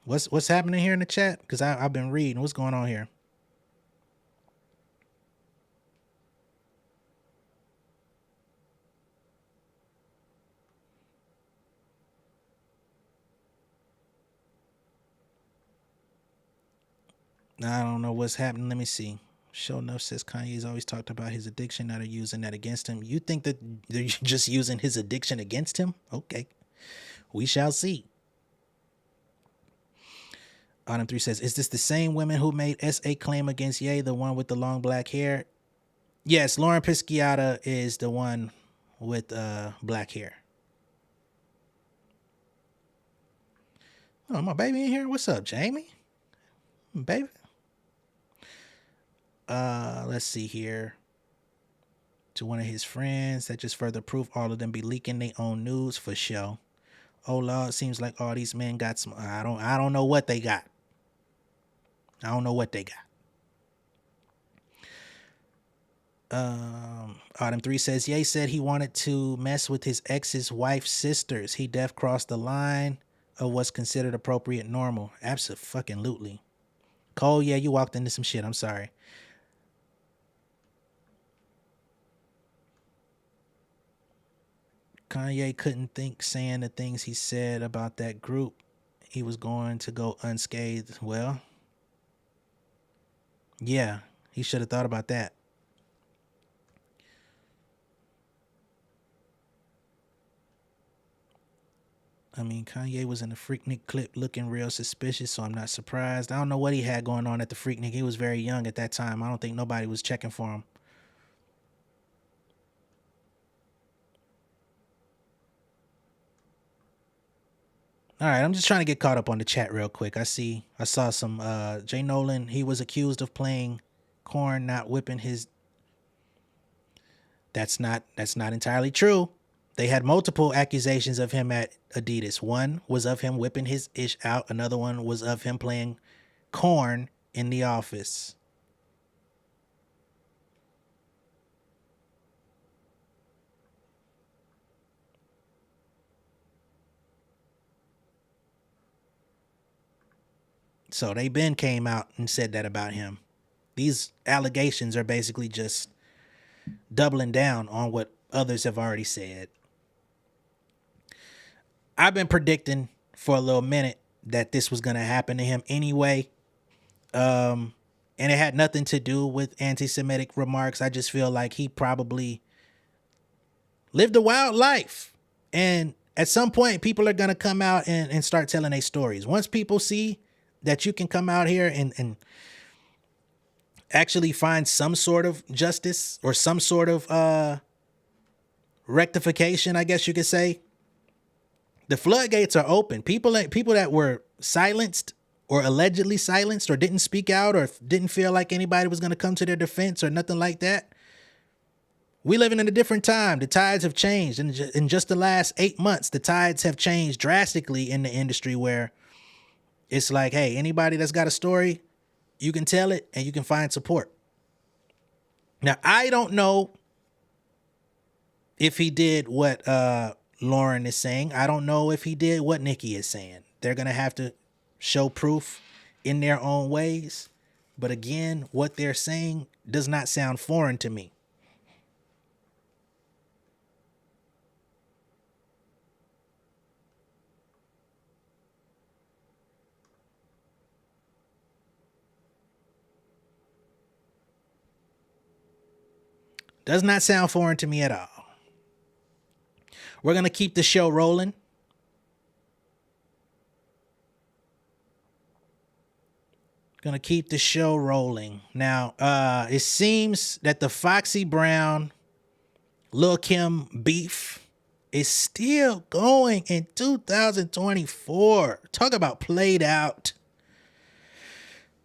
What's happening here in the chat? Because I've been reading. What's going on here? I don't know what's happening. Let me see. Show enough says Kanye's always talked about his addiction. Now they're using that against him. You think that they're just using his addiction against him? Okay. We shall see. Autumn 3 says, is this the same women who made SA claim against Ye, the one with the long black hair? Yes, Lauren Pisciata is the one with black hair. Oh, my baby in here? What's up, Jami? Baby? Let's see here. To one of his friends, that just further proof all of them be leaking their own news for show. Oh Lord, seems like all these men got some. I don't know what they got. I don't know what they got. Autumn 3 says, Ye said he wanted to mess with his ex's wife's sisters. He def crossed the line of what's considered appropriate normal. Abso-fucking-lutely. Cole, yeah, you walked into some shit. I'm sorry. Kanye couldn't think saying the things he said about that group. He was going to go unscathed. Well, yeah, he should have thought about that. I mean, Kanye was in the Freaknik clip looking real suspicious, so I'm not surprised. I don't know what he had going on at the Freaknik. He was very young at that time. I don't think nobody was checking for him. All right, I'm just trying to get caught up on the chat real quick. I saw some J Nolan. He was accused of playing corn, not whipping his. That's not entirely true. They had multiple accusations of him at Adidas. One was of him whipping his ish out. Another one was of him playing corn in the office. So they been came out and said that about him. These allegations are basically just doubling down on what others have already said. I've been predicting for a little minute that this was going to happen to him anyway. And it had nothing to do with anti-Semitic remarks. I just feel like he probably lived a wild life. And at some point, people are going to come out and start telling their stories. Once people see that you can come out here and actually find some sort of justice or some sort of rectification, I guess you could say, the floodgates are open. People that were silenced or allegedly silenced or didn't speak out or didn't feel like anybody was going to come to their defense or nothing like that. We living in a different time. The tides have changed. In just the last 8 months, the tides have changed drastically in the industry where it's like, hey, anybody that's got a story, you can tell it and you can find support. Now, I don't know if he did what Lauren is saying. I don't know if he did what Nikki is saying. They're going to have to show proof in their own ways. But again, what they're saying does not sound foreign to me. Does not sound foreign to me at all. We're going to keep the show rolling. Going to keep the show rolling. Now, it seems that the Foxy Brown, Lil Kim beef is still going in 2024. Talk about played out.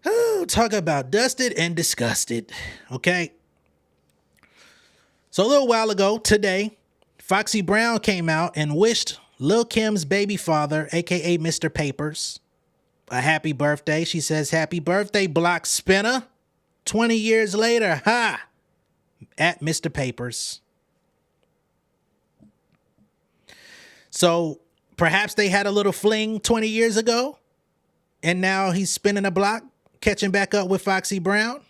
Oh, talk about dusted and disgusted. Okay. So a little while ago, today, Foxy Brown came out and wished Lil Kim's baby father, a.k.a. Mr. Papers, a happy birthday. She says, happy birthday, block spinner. 20 years later, ha! At Mr. Papers. So perhaps they had a little fling 20 years ago, and now he's spinning a block, catching back up with Foxy Brown.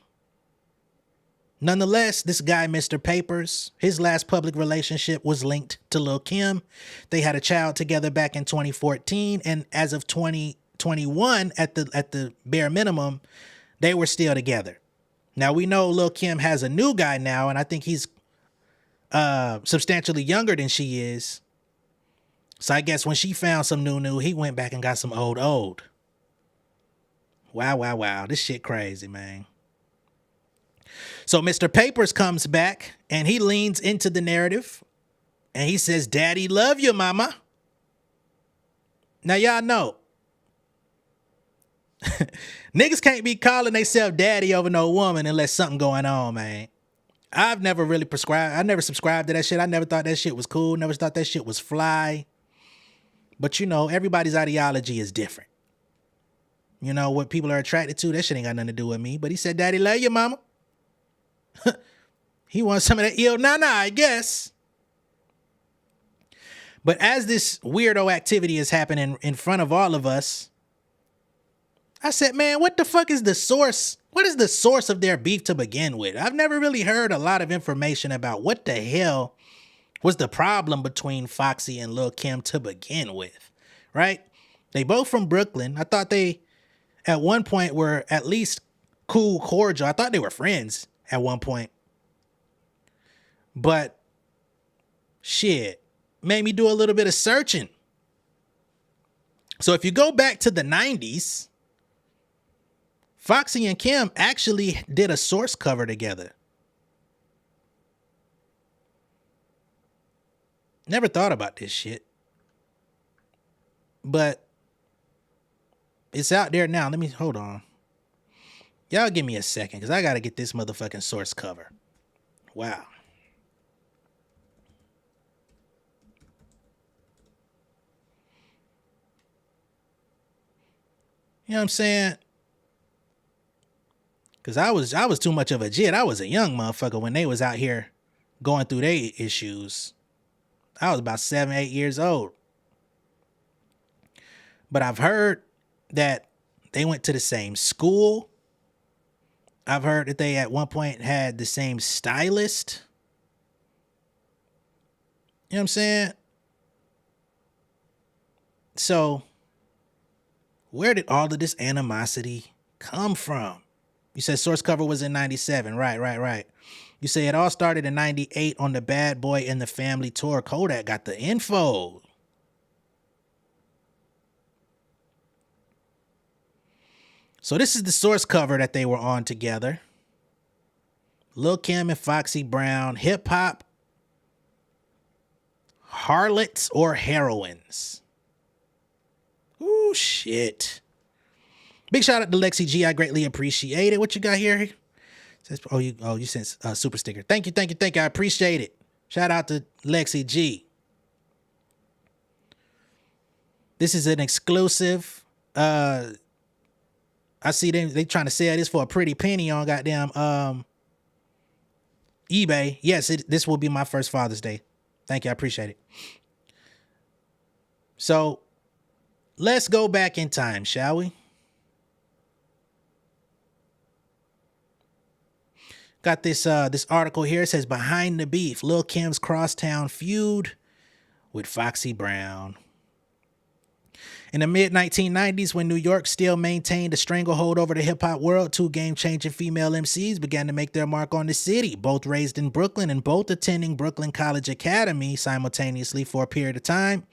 Nonetheless, this guy, Mr. Papers, his last public relationship was linked to Lil Kim. They had a child together back in 2014, and as of 2021, at the bare minimum, they were still together. Now we know Lil' Kim has a new guy now, and I think he's substantially younger than she is. So I guess when she found some new, he went back and got some old. Wow. This shit crazy, man. So Mr. Papers comes back and he leans into the narrative and he says, "Daddy love you, mama." Now y'all know, niggas can't be calling themselves daddy over no woman unless something going on, man. I've never really subscribed to that shit. I never thought that shit was cool. Never thought that shit was fly. But you know, everybody's ideology is different. You know, what people are attracted to, that shit ain't got nothing to do with me. But he said, "Daddy love you, mama." He wants some of that ill nana, I guess. But as this weirdo activity is happening in front of all of us, I said, man, what the fuck is the source? What is the source of their beef to begin with? I've never really heard a lot of information about what the hell was the problem between Foxy and Lil' Kim to begin with, right? They both from Brooklyn. I thought they, at one point, were at least cool, cordial. I thought they were friends at one point. But shit, made me do a little bit of searching. So if you go back to the 90s, Foxy and Kim actually did a source cover together. Never thought about this shit. But it's out there now. Hold on. Y'all give me a second, because I got to get this motherfucking source cover. Wow. You know what I'm saying? Because I was too much of a jit. I was a young motherfucker when they was out here going through their issues. I was about 7, 8 years old. But I've heard that they went to the same school. I've heard that they at one point had the same stylist. You know what I'm saying? So, where did all of this animosity come from? You said source cover was in 97. Right. You say it all started in 98 on the Bad Boy and the Family tour. Kodak got the info. So this is the source cover that they were on together. Lil' Kim and Foxy Brown, hip hop, harlots or heroines. Ooh, shit. Big shout out to Lexi G. I greatly appreciate it. What you got here? Says, you sent a super sticker. Thank you. I appreciate it. Shout out to Lexi G. This is an exclusive. I see they trying to sell this for a pretty penny on goddamn eBay. Yes, this will be my first Father's Day. Thank you. I appreciate it. So let's go back in time, shall we? Got this article here. It says, "Behind the Beef, Lil' Kim's crosstown feud with Foxy Brown." In the mid-1990s, when New York still maintained a stranglehold over the hip-hop world, two game-changing female MCs began to make their mark on the city, both raised in Brooklyn and both attending Brooklyn College Academy simultaneously for a period of time.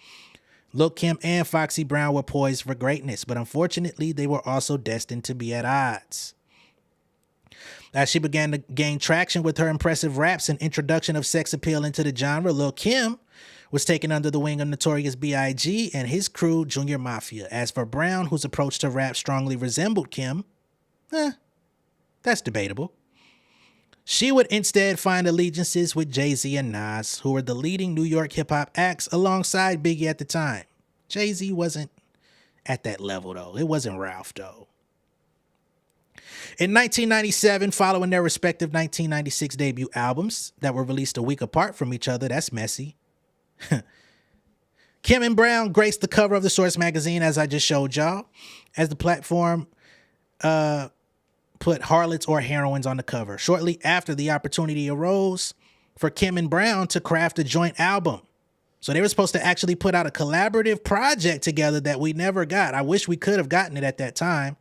Lil' Kim and Foxy Brown were poised for greatness, but unfortunately, they were also destined to be at odds. As she began to gain traction with her impressive raps and introduction of sex appeal into the genre, Lil' Kim was taken under the wing of Notorious B.I.G. and his crew, Junior Mafia. As for Brown, whose approach to rap strongly resembled Kim, that's debatable. She would instead find allegiances with Jay-Z and Nas, who were the leading New York hip-hop acts alongside Biggie at the time. Jay-Z wasn't at that level, though. It wasn't Ralph, though. In 1997, following their respective 1996 debut albums that were released a week apart from each other, that's messy, Kim and Brown graced the cover of the Source magazine, as I just showed y'all, as the platform put harlots or heroines on the cover. Shortly after, the opportunity arose for Kim and Brown to craft a joint album. So they were supposed to actually put out a collaborative project together that we never got. I wish we could have gotten it at that time.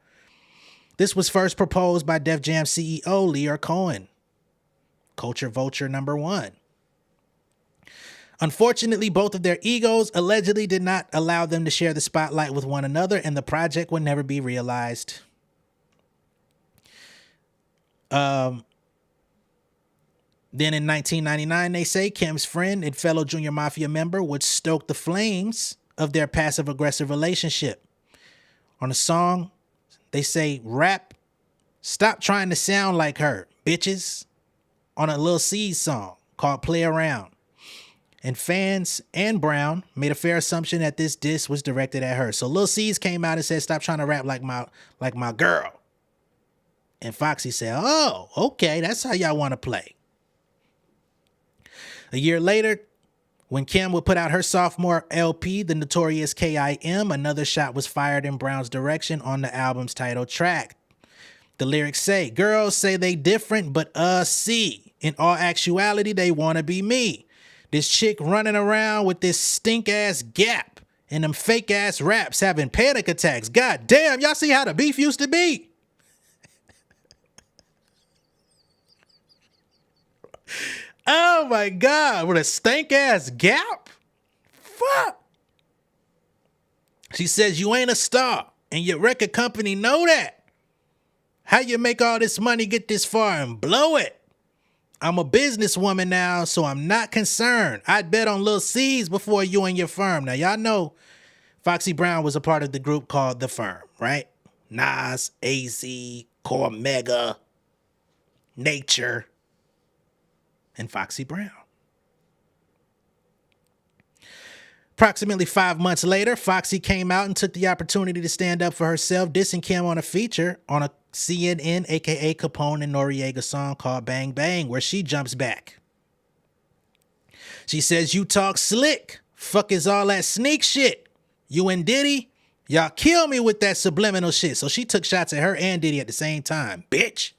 This was first proposed by Def Jam CEO Lear Cohen, Culture Vulture #1. Unfortunately, both of their egos allegedly did not allow them to share the spotlight with one another, and the project would never be realized. Then in 1999, they say Kim's friend and fellow Junior Mafia member would stoke the flames of their passive-aggressive relationship. On a song, they say, rap, stop trying to sound like her, bitches, on a Lil C's song called Play Around. And fans and Brown made a fair assumption that this diss was directed at her. So Lil C's came out and said, stop trying to rap like my girl. And Foxy said, oh, okay, that's how y'all want to play. A year later, when Kim would put out her sophomore LP, The Notorious K.I.M., another shot was fired in Brown's direction on the album's title track. The lyrics say, girls say they different, but see. In all actuality, they want to be me. This chick running around with this stink-ass gap and them fake-ass raps having panic attacks. God damn, y'all see how the beef used to be? Oh my God, with a stink-ass gap? Fuck. She says, you ain't a star, and your record company know that. How you make all this money, get this far, and blow it? I'm a businesswoman now, so I'm not concerned. I'd bet on Lil C's before you and your firm. Now, y'all know Foxy Brown was a part of the group called The Firm, right? Nas, AZ, Core Mega, Nature, and Foxy Brown. Approximately 5 months later, Foxy came out and took the opportunity to stand up for herself, dissing Kim on a feature on a CNN, aka Capone and Noriega song called Bang Bang, where she jumps back. She says, you talk slick. Fuck is all that sneak shit. You and Diddy, y'all kill me with that subliminal shit. So she took shots at her and Diddy at the same time. Bitch.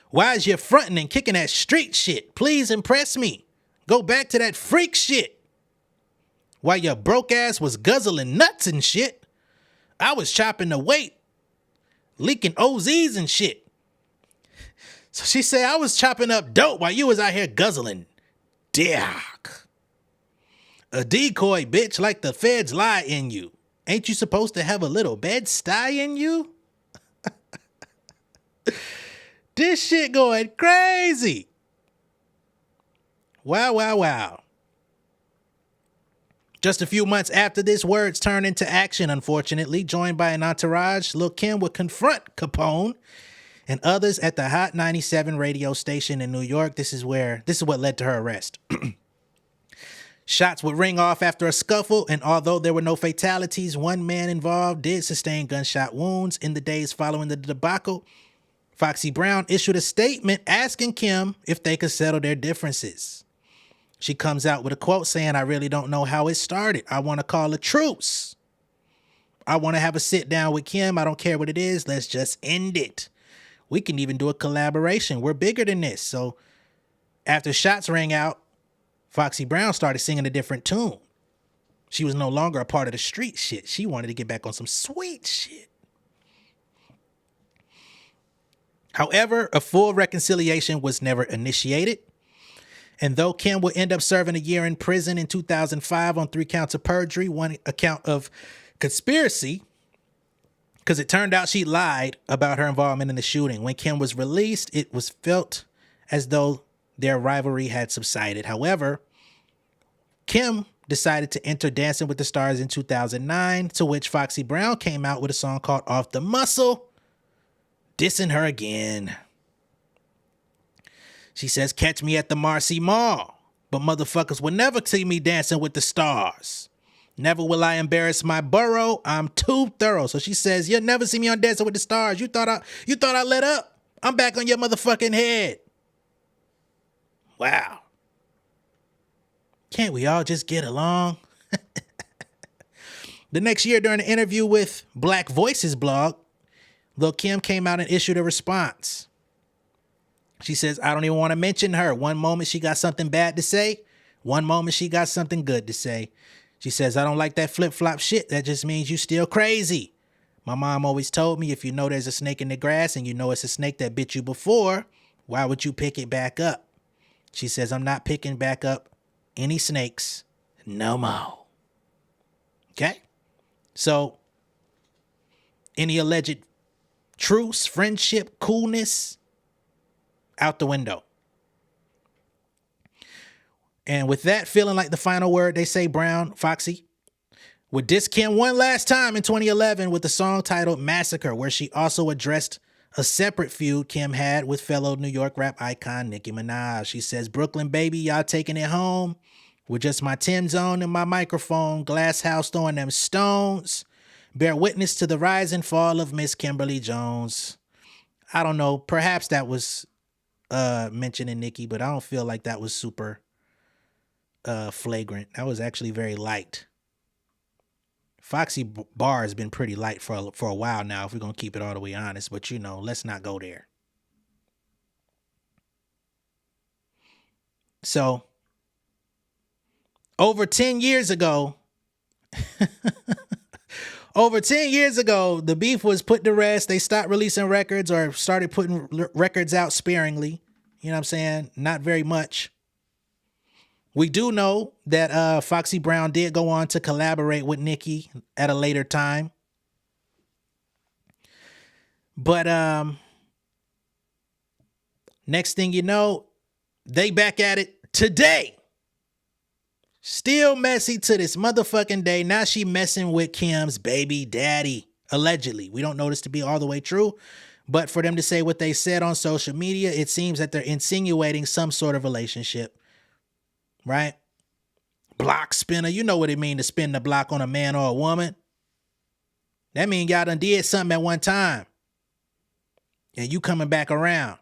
Why is you fronting and kicking that street shit? Please impress me. Go back to that freak shit. While your broke ass was guzzling nuts and shit, I was chopping the weight, leaking OZs and shit. So she said, I was chopping up dope while you was out here guzzling dick. A decoy, bitch, like the feds lie in you. Ain't you supposed to have a little bed-stuy in you? This shit going crazy. Wow, wow, wow. Just a few months after this, words turned into action, unfortunately. Joined by an entourage, Lil' Kim would confront Capone and others at the Hot 97 radio station in New York. This is what led to her arrest. Shots would ring off after a scuffle, and although there were no fatalities, one man involved did sustain gunshot wounds. In the days following the debacle, Foxy Brown issued a statement asking Kim if they could settle their differences. She comes out with a quote saying, I really don't know how it started. I want to call a truce. I want to have a sit down with Kim. I don't care what it is. Let's just end it. We can even do a collaboration. We're bigger than this. So after shots rang out, Foxy Brown started singing a different tune. She was no longer a part of the street shit. She wanted to get back on some sweet shit. However, a full reconciliation was never initiated. And though Kim would end up serving a year in prison in 2005 on 3 counts of perjury, 1 account of conspiracy, because it turned out she lied about her involvement in the shooting. When Kim was released, it was felt as though their rivalry had subsided. However, Kim decided to enter Dancing with the Stars in 2009, to which Foxy Brown came out with a song called Off the Muscle, dissing her again. She says, catch me at the Marcy Mall, but motherfuckers will never see me dancing with the stars. Never will I embarrass my borough. I'm too thorough. So she says, you'll never see me on Dancing with the Stars. You thought I let up? I'm back on your motherfucking head. Wow. Can't we all just get along? The next year, during an interview with Black Voices blog, Lil' Kim came out and issued a response. She says, I don't even want to mention her. One moment she got something bad to say. One moment she got something good to say. She says, I don't like that flip-flop shit. That just means you still crazy. My mom always told me if you know there's a snake in the grass and you know it's a snake that bit you before, why would you pick it back up? She says, I'm not picking back up any snakes no more. Okay? So, any alleged truce, friendship, coolness, out the window. And with that feeling like the final word, they say Brown, Foxy, would diss Kim one last time in 2011 with a song titled Massacre, where she also addressed a separate feud Kim had with fellow New York rap icon Nicki Minaj. She says, Brooklyn baby, y'all taking it home with just my Tim's on and my microphone, glass house throwing them stones. Bear witness to the rise and fall of Miss Kimberly Jones. I don't know. Perhaps that was mentioning Nicki, but I don't feel like that was super flagrant. That was actually very light. Foxy bar has been pretty light for a while now, if we're going to keep it all the way honest. But, you know, let's not go there. So, over 10 years ago, the beef was put to rest. They stopped releasing records or started putting records out sparingly. You know what I'm saying? Not very much. We do know that Foxy Brown did go on to collaborate with Nicki at a later time. But next thing you know, they back at it today. Still messy to this motherfucking day. Now she messing with Kim's baby daddy, allegedly. We don't know this to be all the way true. But for them to say what they said on social media, it seems that they're insinuating some sort of relationship. Right? Block spinner. You know what it means to spin the block on a man or a woman. That means y'all done did something at one time. And you coming back around.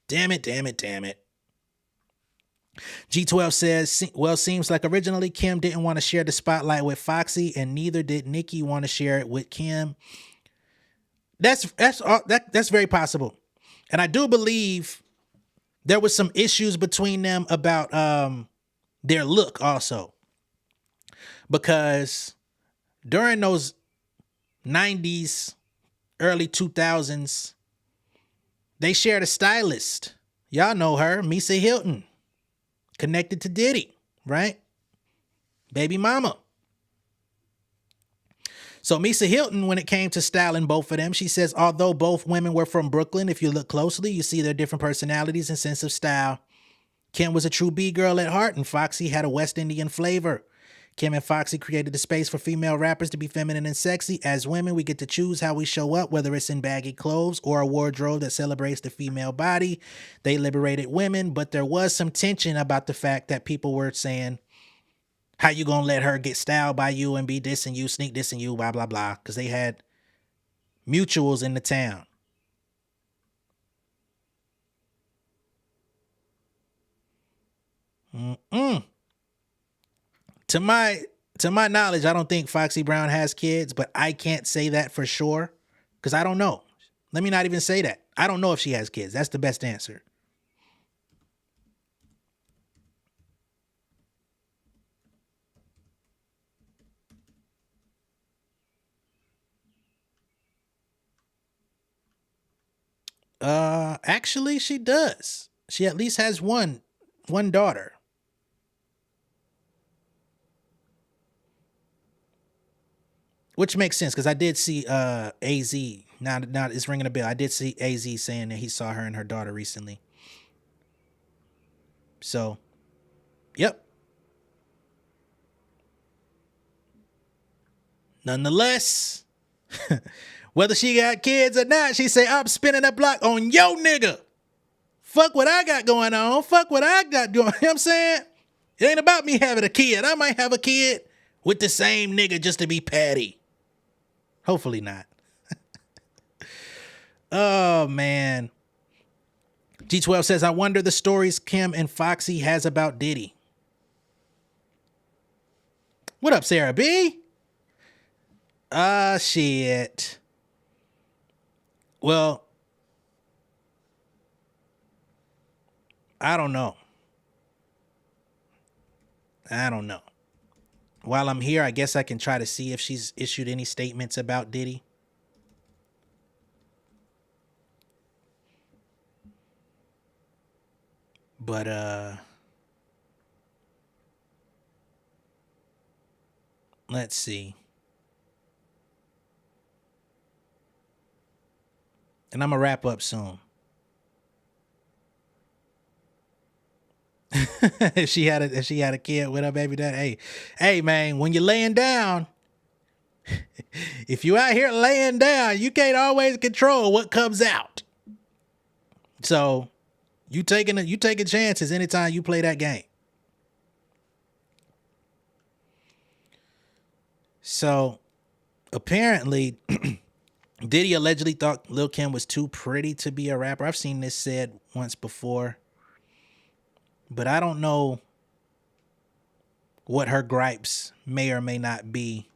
Damn it, damn it, damn it. G12 says, well, seems like originally Kim didn't want to share the spotlight with Foxy, and neither did Nicki want to share it with Kim. That's very possible. And I do believe there was some issues between them about their look also. Because during those 90s, early 2000s, they shared a stylist. Y'all know her, Misa Hilton, connected to Diddy, right? Baby mama. So Misa Hilton, when it came to styling both of them, she says, although both women were from Brooklyn, if you look closely, you see their different personalities and sense of style. Kim was a true B-girl at heart, and Foxy had a West Indian flavor. Kim and Foxy created the space for female rappers to be feminine and sexy. As women, we get to choose how we show up, whether it's in baggy clothes or a wardrobe that celebrates the female body. They liberated women, but there was some tension about the fact that people were saying, how you gonna let her get styled by you and be dissing you, sneak dissing you, blah, blah, blah. Because they had mutuals in the town. To my knowledge, I don't think Foxy Brown has kids, but I can't say that for sure because I don't know. Let me not even say that. I don't know if she has kids. That's the best answer. Actually, she does. She at least has one daughter. Which makes sense because I did see AZ. Now it's ringing a bell. I did see AZ saying that he saw her and her daughter recently. So, yep. Nonetheless, whether she got kids or not, she say, I'm spinning a block on yo nigga. Fuck what I got going on. Fuck what I got going on. You know what I'm saying? It ain't about me having a kid. I might have a kid with the same nigga just to be patty. Hopefully not. Oh, man. G12 says, I wonder the stories Kim and Foxy has about Diddy. What up, Sarah B? Shit. Well, I don't know. while I'm here, I guess I can try to see if she's issued any statements about Diddy. But let's see. And I'm gonna wrap up soon. if she had a kid with her baby dad, hey man, when you're laying down, if you out here laying down, you can't always control what comes out. So you taking chances anytime you play that game. So apparently Diddy allegedly thought Lil' Kim was too pretty to be a rapper. I've seen this said once before, but I don't know what her gripes may or may not be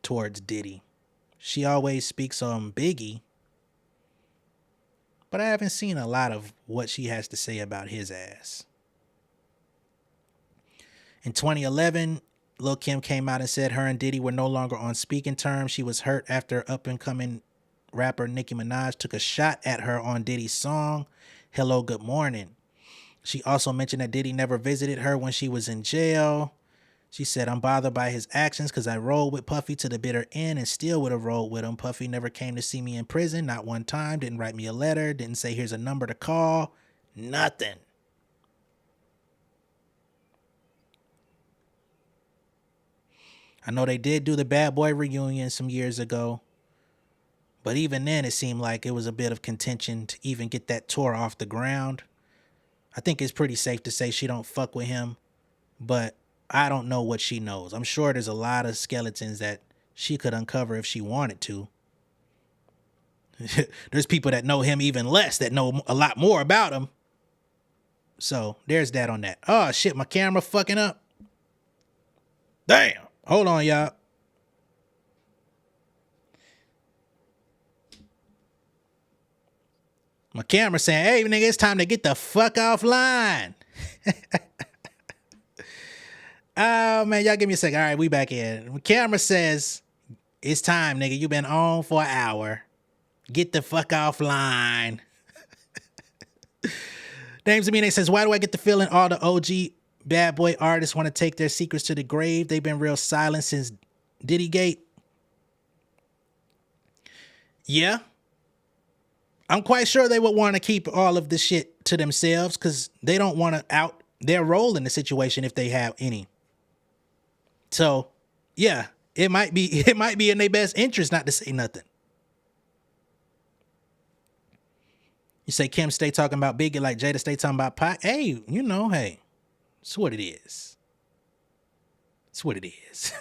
towards Diddy. She always speaks on Biggie, but I haven't seen a lot of what she has to say about his ass. In 2011, Lil' Kim came out and said her and Diddy were no longer on speaking terms. She was hurt after up-and-coming rapper Nicki Minaj took a shot at her on Diddy's song, Hello, Good Morning. She also mentioned that Diddy never visited her when she was in jail. She said, I'm bothered by his actions because I rolled with Puffy to the bitter end and still would have rolled with him. Puffy never came to see me in prison, not one time, didn't write me a letter, didn't say here's a number to call, nothing. I know they did do the Bad Boy reunion some years ago, but even then it seemed like it was a bit of contention to even get that tour off the ground. I think it's pretty safe to say she don't fuck with him, but I don't know what she knows. I'm sure there's a lot of skeletons that she could uncover if she wanted to. There's people that know him even less that know a lot more about him. So there's that on that. Oh shit, my camera fucking up. Damn. Hold on, y'all. My camera saying, hey, nigga, it's time to get the fuck offline. Oh, man, y'all give me a second. All right, we back in. My camera says, it's time, nigga. You been on for an hour. Get the fuck offline. Names of me, says, why do I get the feeling all the OG Bad Boy artists want to take their secrets to the grave? They've been real silent since Diddygate. Yeah. I'm quite sure they would want to keep all of this shit to themselves because they don't want to out their role in the situation if they have any. So, yeah, it might be in their best interest not to say nothing. You say Kim stay talking about Biggie like Jada stay talking about Pac. Hey, hey. It's what it is. It's what it is.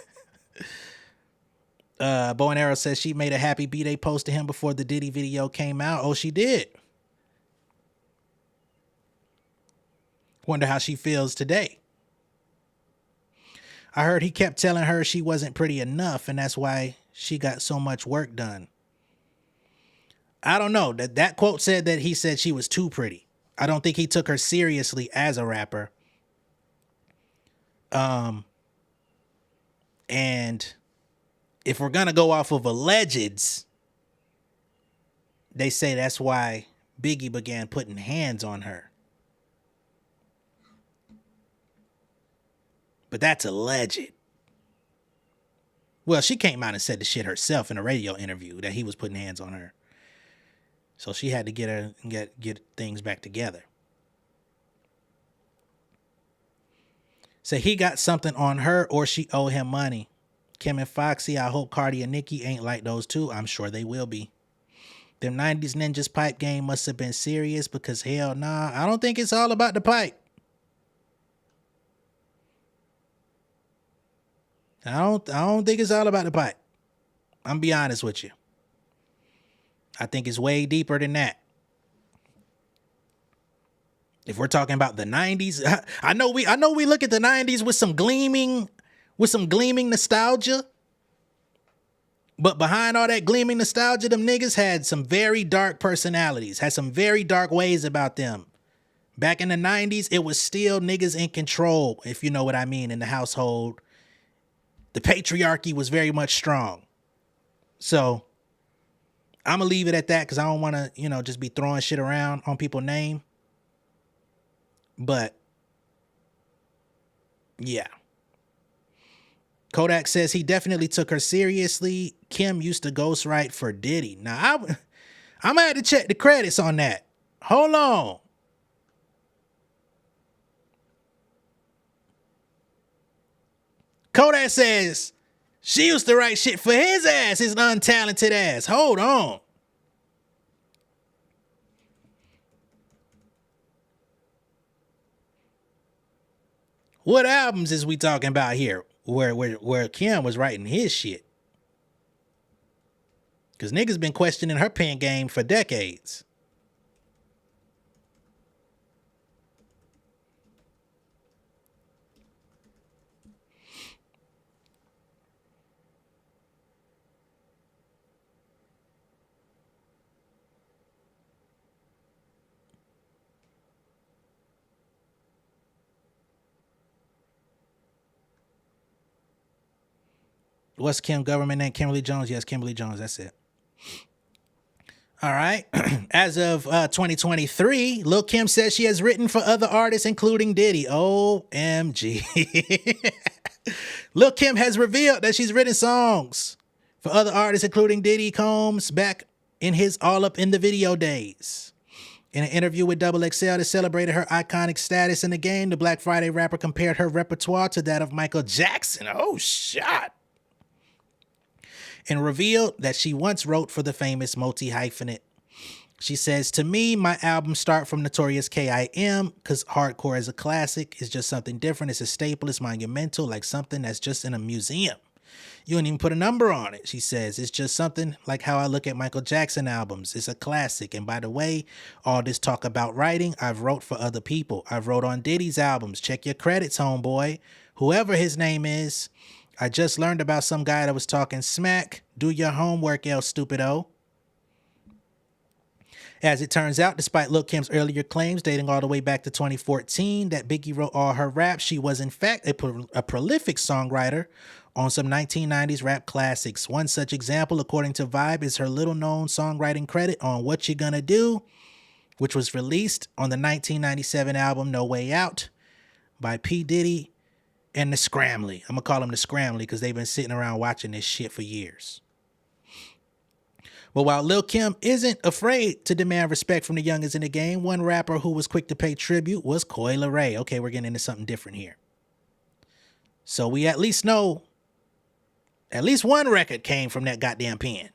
Bow and Arrow says she made a happy B-Day post to him before the Diddy video came out. Oh, she did. Wonder how she feels today. I heard he kept telling her she wasn't pretty enough, and that's why she got so much work done. I don't know. That quote said that he said she was too pretty. I don't think he took her seriously as a rapper. And if we're gonna go off of allegeds, they say that's why Biggie began putting hands on her. But that's alleged. Well, she came out and said the shit herself in a radio interview that he was putting hands on her. So she had to get things back together. So he got something on her or she owe him money. Kim and Foxy, I hope Cardi and Nicki ain't like those two. I'm sure they will be. Them 90s ninjas pipe game must have been serious because hell nah, I don't think it's all about the pipe. I don't think it's all about the pipe. I'm be honest with you. I think it's way deeper than that. If we're talking about the 90s, I know we look at the 90s with some gleaming nostalgia. But behind all that gleaming nostalgia, them niggas had some very dark personalities, had some very dark ways about them. Back in the 90s, it was still niggas in control, if you know what I mean, in the household. the patriarchy was very much strong. So I'm going to leave it at that because I don't want to, just be throwing shit around on people's name. But yeah. Kodak says he definitely took her seriously. Kim used to ghostwrite for Diddy. Now, I'm going to have to check the credits on that. Hold on. Kodak says she used to write shit for his ass, his untalented ass. Hold on. What albums is we talking about here where Kim was writing his shit? Because niggas been questioning her pen game for decades. What's Kim government name? Kimberly Jones? Yes, Kimberly Jones. That's it. All right. As of 2023, Lil Kim says she has written for other artists, including Diddy. OMG. Lil Kim has revealed that she's written songs for other artists, including Diddy Combs, back in his All Up in the Video days. In an interview with Double XL that celebrated her iconic status in the game, the Black Friday rapper compared her repertoire to that of Michael Jackson. Oh, shot. And revealed that she once wrote for the famous multi-hyphenate. She says, to me, my albums start from Notorious K.I.M. because hardcore is a classic. It's just something different. It's a staple. It's monumental, like something that's just in a museum. You don't even put a number on it. She says, it's just something like how I look at Michael Jackson albums. It's a classic. And by the way, all this talk about writing, I've wrote for other people. I've wrote on Diddy's albums. Check your credits, homeboy. Whoever his name is. I just learned about some guy that was talking smack. Do your homework, El Stupido. As it turns out, despite Lil Kim's earlier claims dating all the way back to 2014 that Biggie wrote all her raps, she was in fact a prolific songwriter on some 1990s rap classics. One such example, according to Vibe, is her little-known songwriting credit on What You Gonna Do, which was released on the 1997 album No Way Out by P. Diddy and the Scramly. I'm going to call them the Scramly because they've been sitting around watching this shit for years. But while Lil Kim isn't afraid to demand respect from the youngest in the game, one rapper who was quick to pay tribute was Coi Leray. Okay, we're getting into something different here. So we at least know at least one record came from that goddamn pen.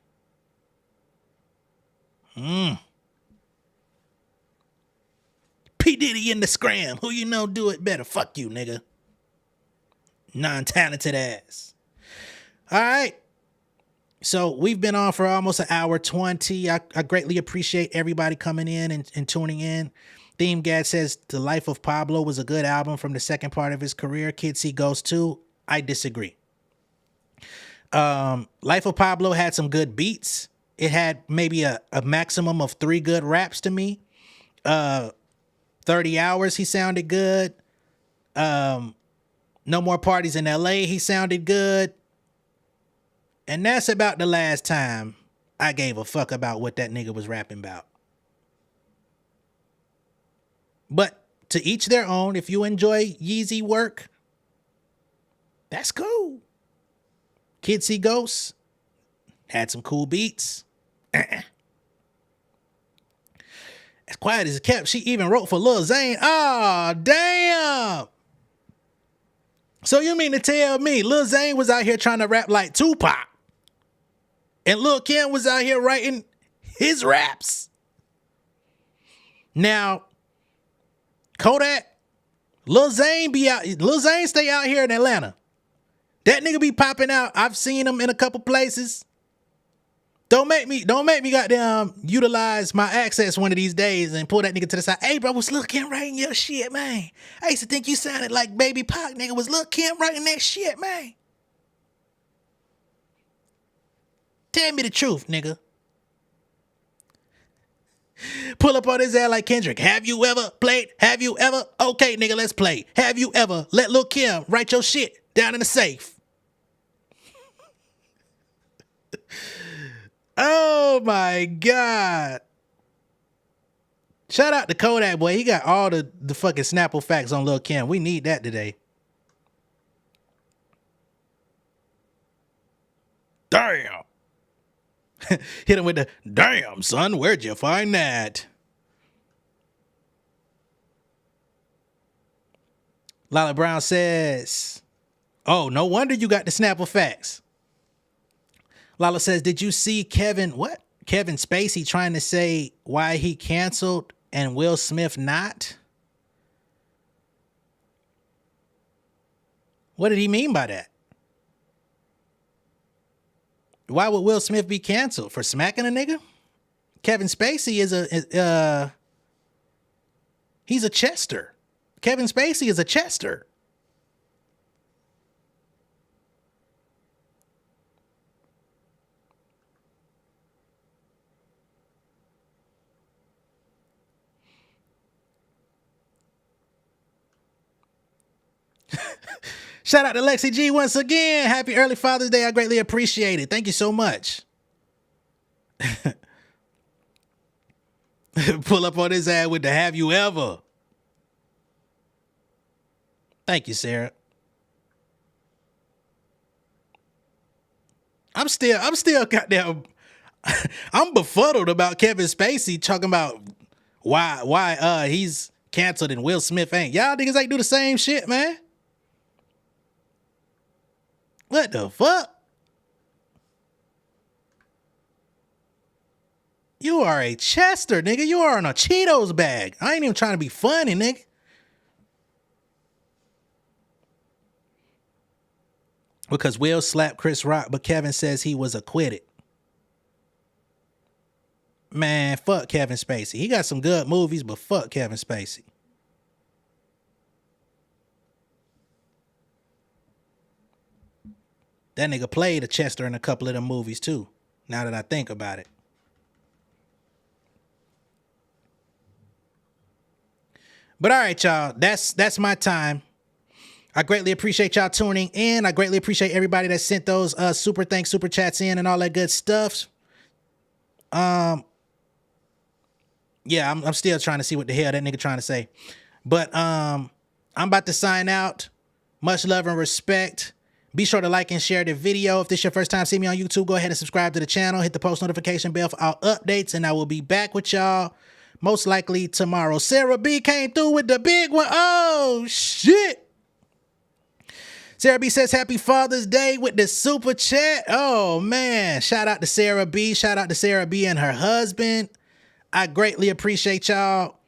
P. Diddy in the Scram. Who you know do it better? Fuck you, nigga. Non-talented ass. All right. So we've been on for almost an hour 20. I greatly appreciate everybody coming in and tuning in. Theme Gad says The Life of Pablo was a good album from the second part of his career. Kids See Ghost too. I disagree. Life of Pablo had some good beats. It had maybe a maximum of 3 good raps to me. 30 Hours, he sounded good. No More Parties in LA, he sounded good. And that's about the last time I gave a fuck about what that nigga was rapping about. But to each their own. If you enjoy Yeezy work, that's cool. Kids See Ghosts had some cool beats. As quiet as it kept, she even wrote for Lil Zane. Oh, damn. So you mean to tell me Lil Zane was out here trying to rap like Tupac and Lil Kim was out here writing his raps? Now, Kodak, Lil Zane stay out here in Atlanta. That nigga be popping out. I've seen him in a couple places. Don't make me goddamn utilize my access one of these days and pull that nigga to the side. Hey, bro, was Lil Kim writing your shit, man? I used to think you sounded like Baby Pac, nigga. Was Lil Kim writing that shit, man? Tell me the truth, nigga. Pull up on his ass like Kendrick. Have you ever played? Have you ever? Okay, nigga, let's play. Have you ever let Lil Kim write your shit down in the safe? Oh my God. Shout out to Kodak, boy. He got all the fucking Snapple facts on Lil' Kim. We need that today. Damn. Hit him with the, damn, son, where'd you find that? Lala Brown says, oh, no wonder you got the Snapple facts. Lala says, did you see Kevin Spacey trying to say why he canceled and Will Smith not? What did he mean by that? Why would Will Smith be canceled? For smacking a nigga? Kevin Spacey is he's a Chester. Kevin Spacey is a Chester. Shout out to Lexi G once again. Happy early Father's Day. I greatly appreciate it. Thank you so much. Pull up on his ass with the have you ever. Thank you, Sarah. I'm still goddamn. I'm befuddled about Kevin Spacey talking about why he's canceled and Will Smith ain't. Y'all niggas ain't do the same shit, man. What the fuck? You are a Chester, nigga. You are in a Cheetos bag. I ain't even trying to be funny, nigga. Because Will slapped Chris Rock, but Kevin says he was acquitted. Man, fuck Kevin Spacey. He got some good movies, but fuck Kevin Spacey. That nigga played a Chester in a couple of them movies too, now that I think about it. But all right, y'all, that's my time. I greatly appreciate y'all tuning in. I greatly appreciate everybody that sent those super thanks, super chats in and all that good stuff. Yeah, I'm still trying to see what the hell that nigga trying to say. But I'm about to sign out. Much love and respect. Be sure to like and share the video. If this is your first time seeing me on YouTube, go ahead and subscribe to the channel. Hit the post notification bell for all updates, and I will be back with y'all most likely tomorrow. Sarah B came through with the big one. Oh, shit. Sarah B says, happy Father's Day with the super chat. Oh, man. Shout out to Sarah B. Shout out to Sarah B and her husband. I greatly appreciate y'all.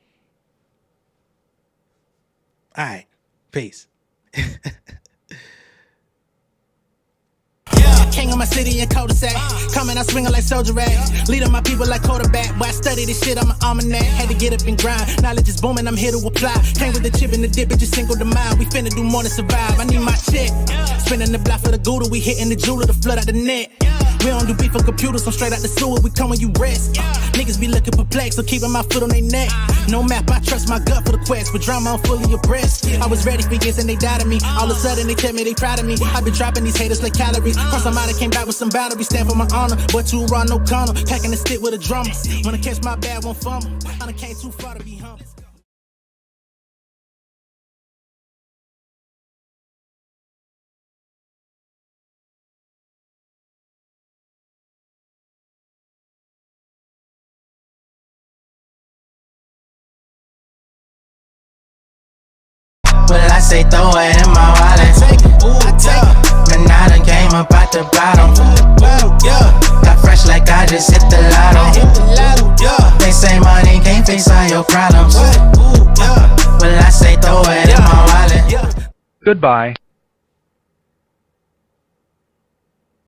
All right. Peace. King of my city and cul-de-sac. Coming out swinging like soldier rags. Leading my people like quarterback. Boy, I study this shit, I'm an almanac. Had to get up and grind. Knowledge is booming, I'm here to apply. Came with the chip and the dip, it just single the mind. We finna do more than survive. I need my check. Spinning the block for the Gouda. We hitting the jeweler to flood out the net. We don't do beef on computers, I'm straight out the sewer. We come when you rest. Niggas be looking perplexed, so keeping my foot on their neck. No map, I trust my gut for the quest. But drama, I'm fully abreast. I was ready for years and they died of me. All of a sudden they tell me they proud of me. I've been dropping these haters like calories. Cross them out, I came back with some boundaries. Stand for my honor, but too raw, no corner. Packing the stick with a drummer. Wanna catch my bad, won't fumble. I done came too far to be humble. Well, I say throw it in my wallet. I take it. Man, I done came up at the bottom. Got fresh like I just hit the lotto. They say money can't fix all your problems. Well, I say throw it in my wallet. Goodbye.